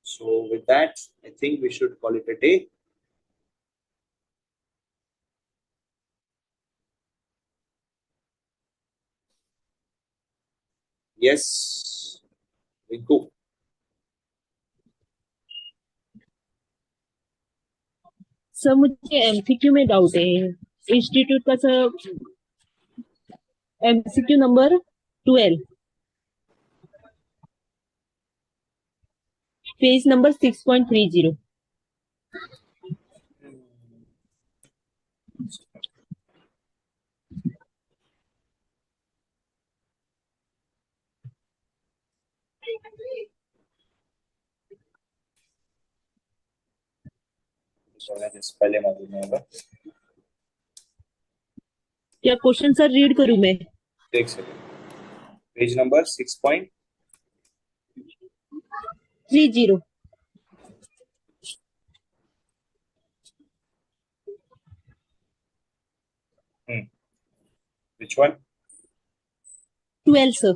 So with that, I think we should call it a day. Yes, we go. Sir मुझे MCQ में doubt है institute का sir MCQ number 12 page number 6.30 just पहले module में होगा. क्या question sir read करूं मैं? एक second. Page number 6.30. 30. Which one? 12, sir.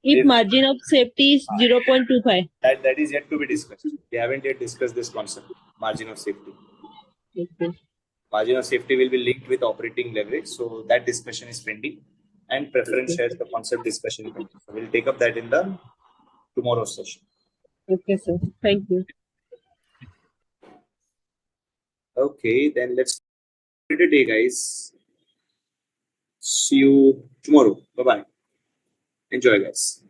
If If- margin of safety is 0.25. That is yet to be discussed. We haven't yet discussed this concept, margin of safety. Okay. Margin of safety will be linked with operating leverage, so that discussion is pending. And preference shares, the concept discussion pending. So we'll take up that in the tomorrow's session. Okay, sir. Thank you. Okay, then let's call it a day, guys. See you tomorrow. Bye bye. Enjoy, guys.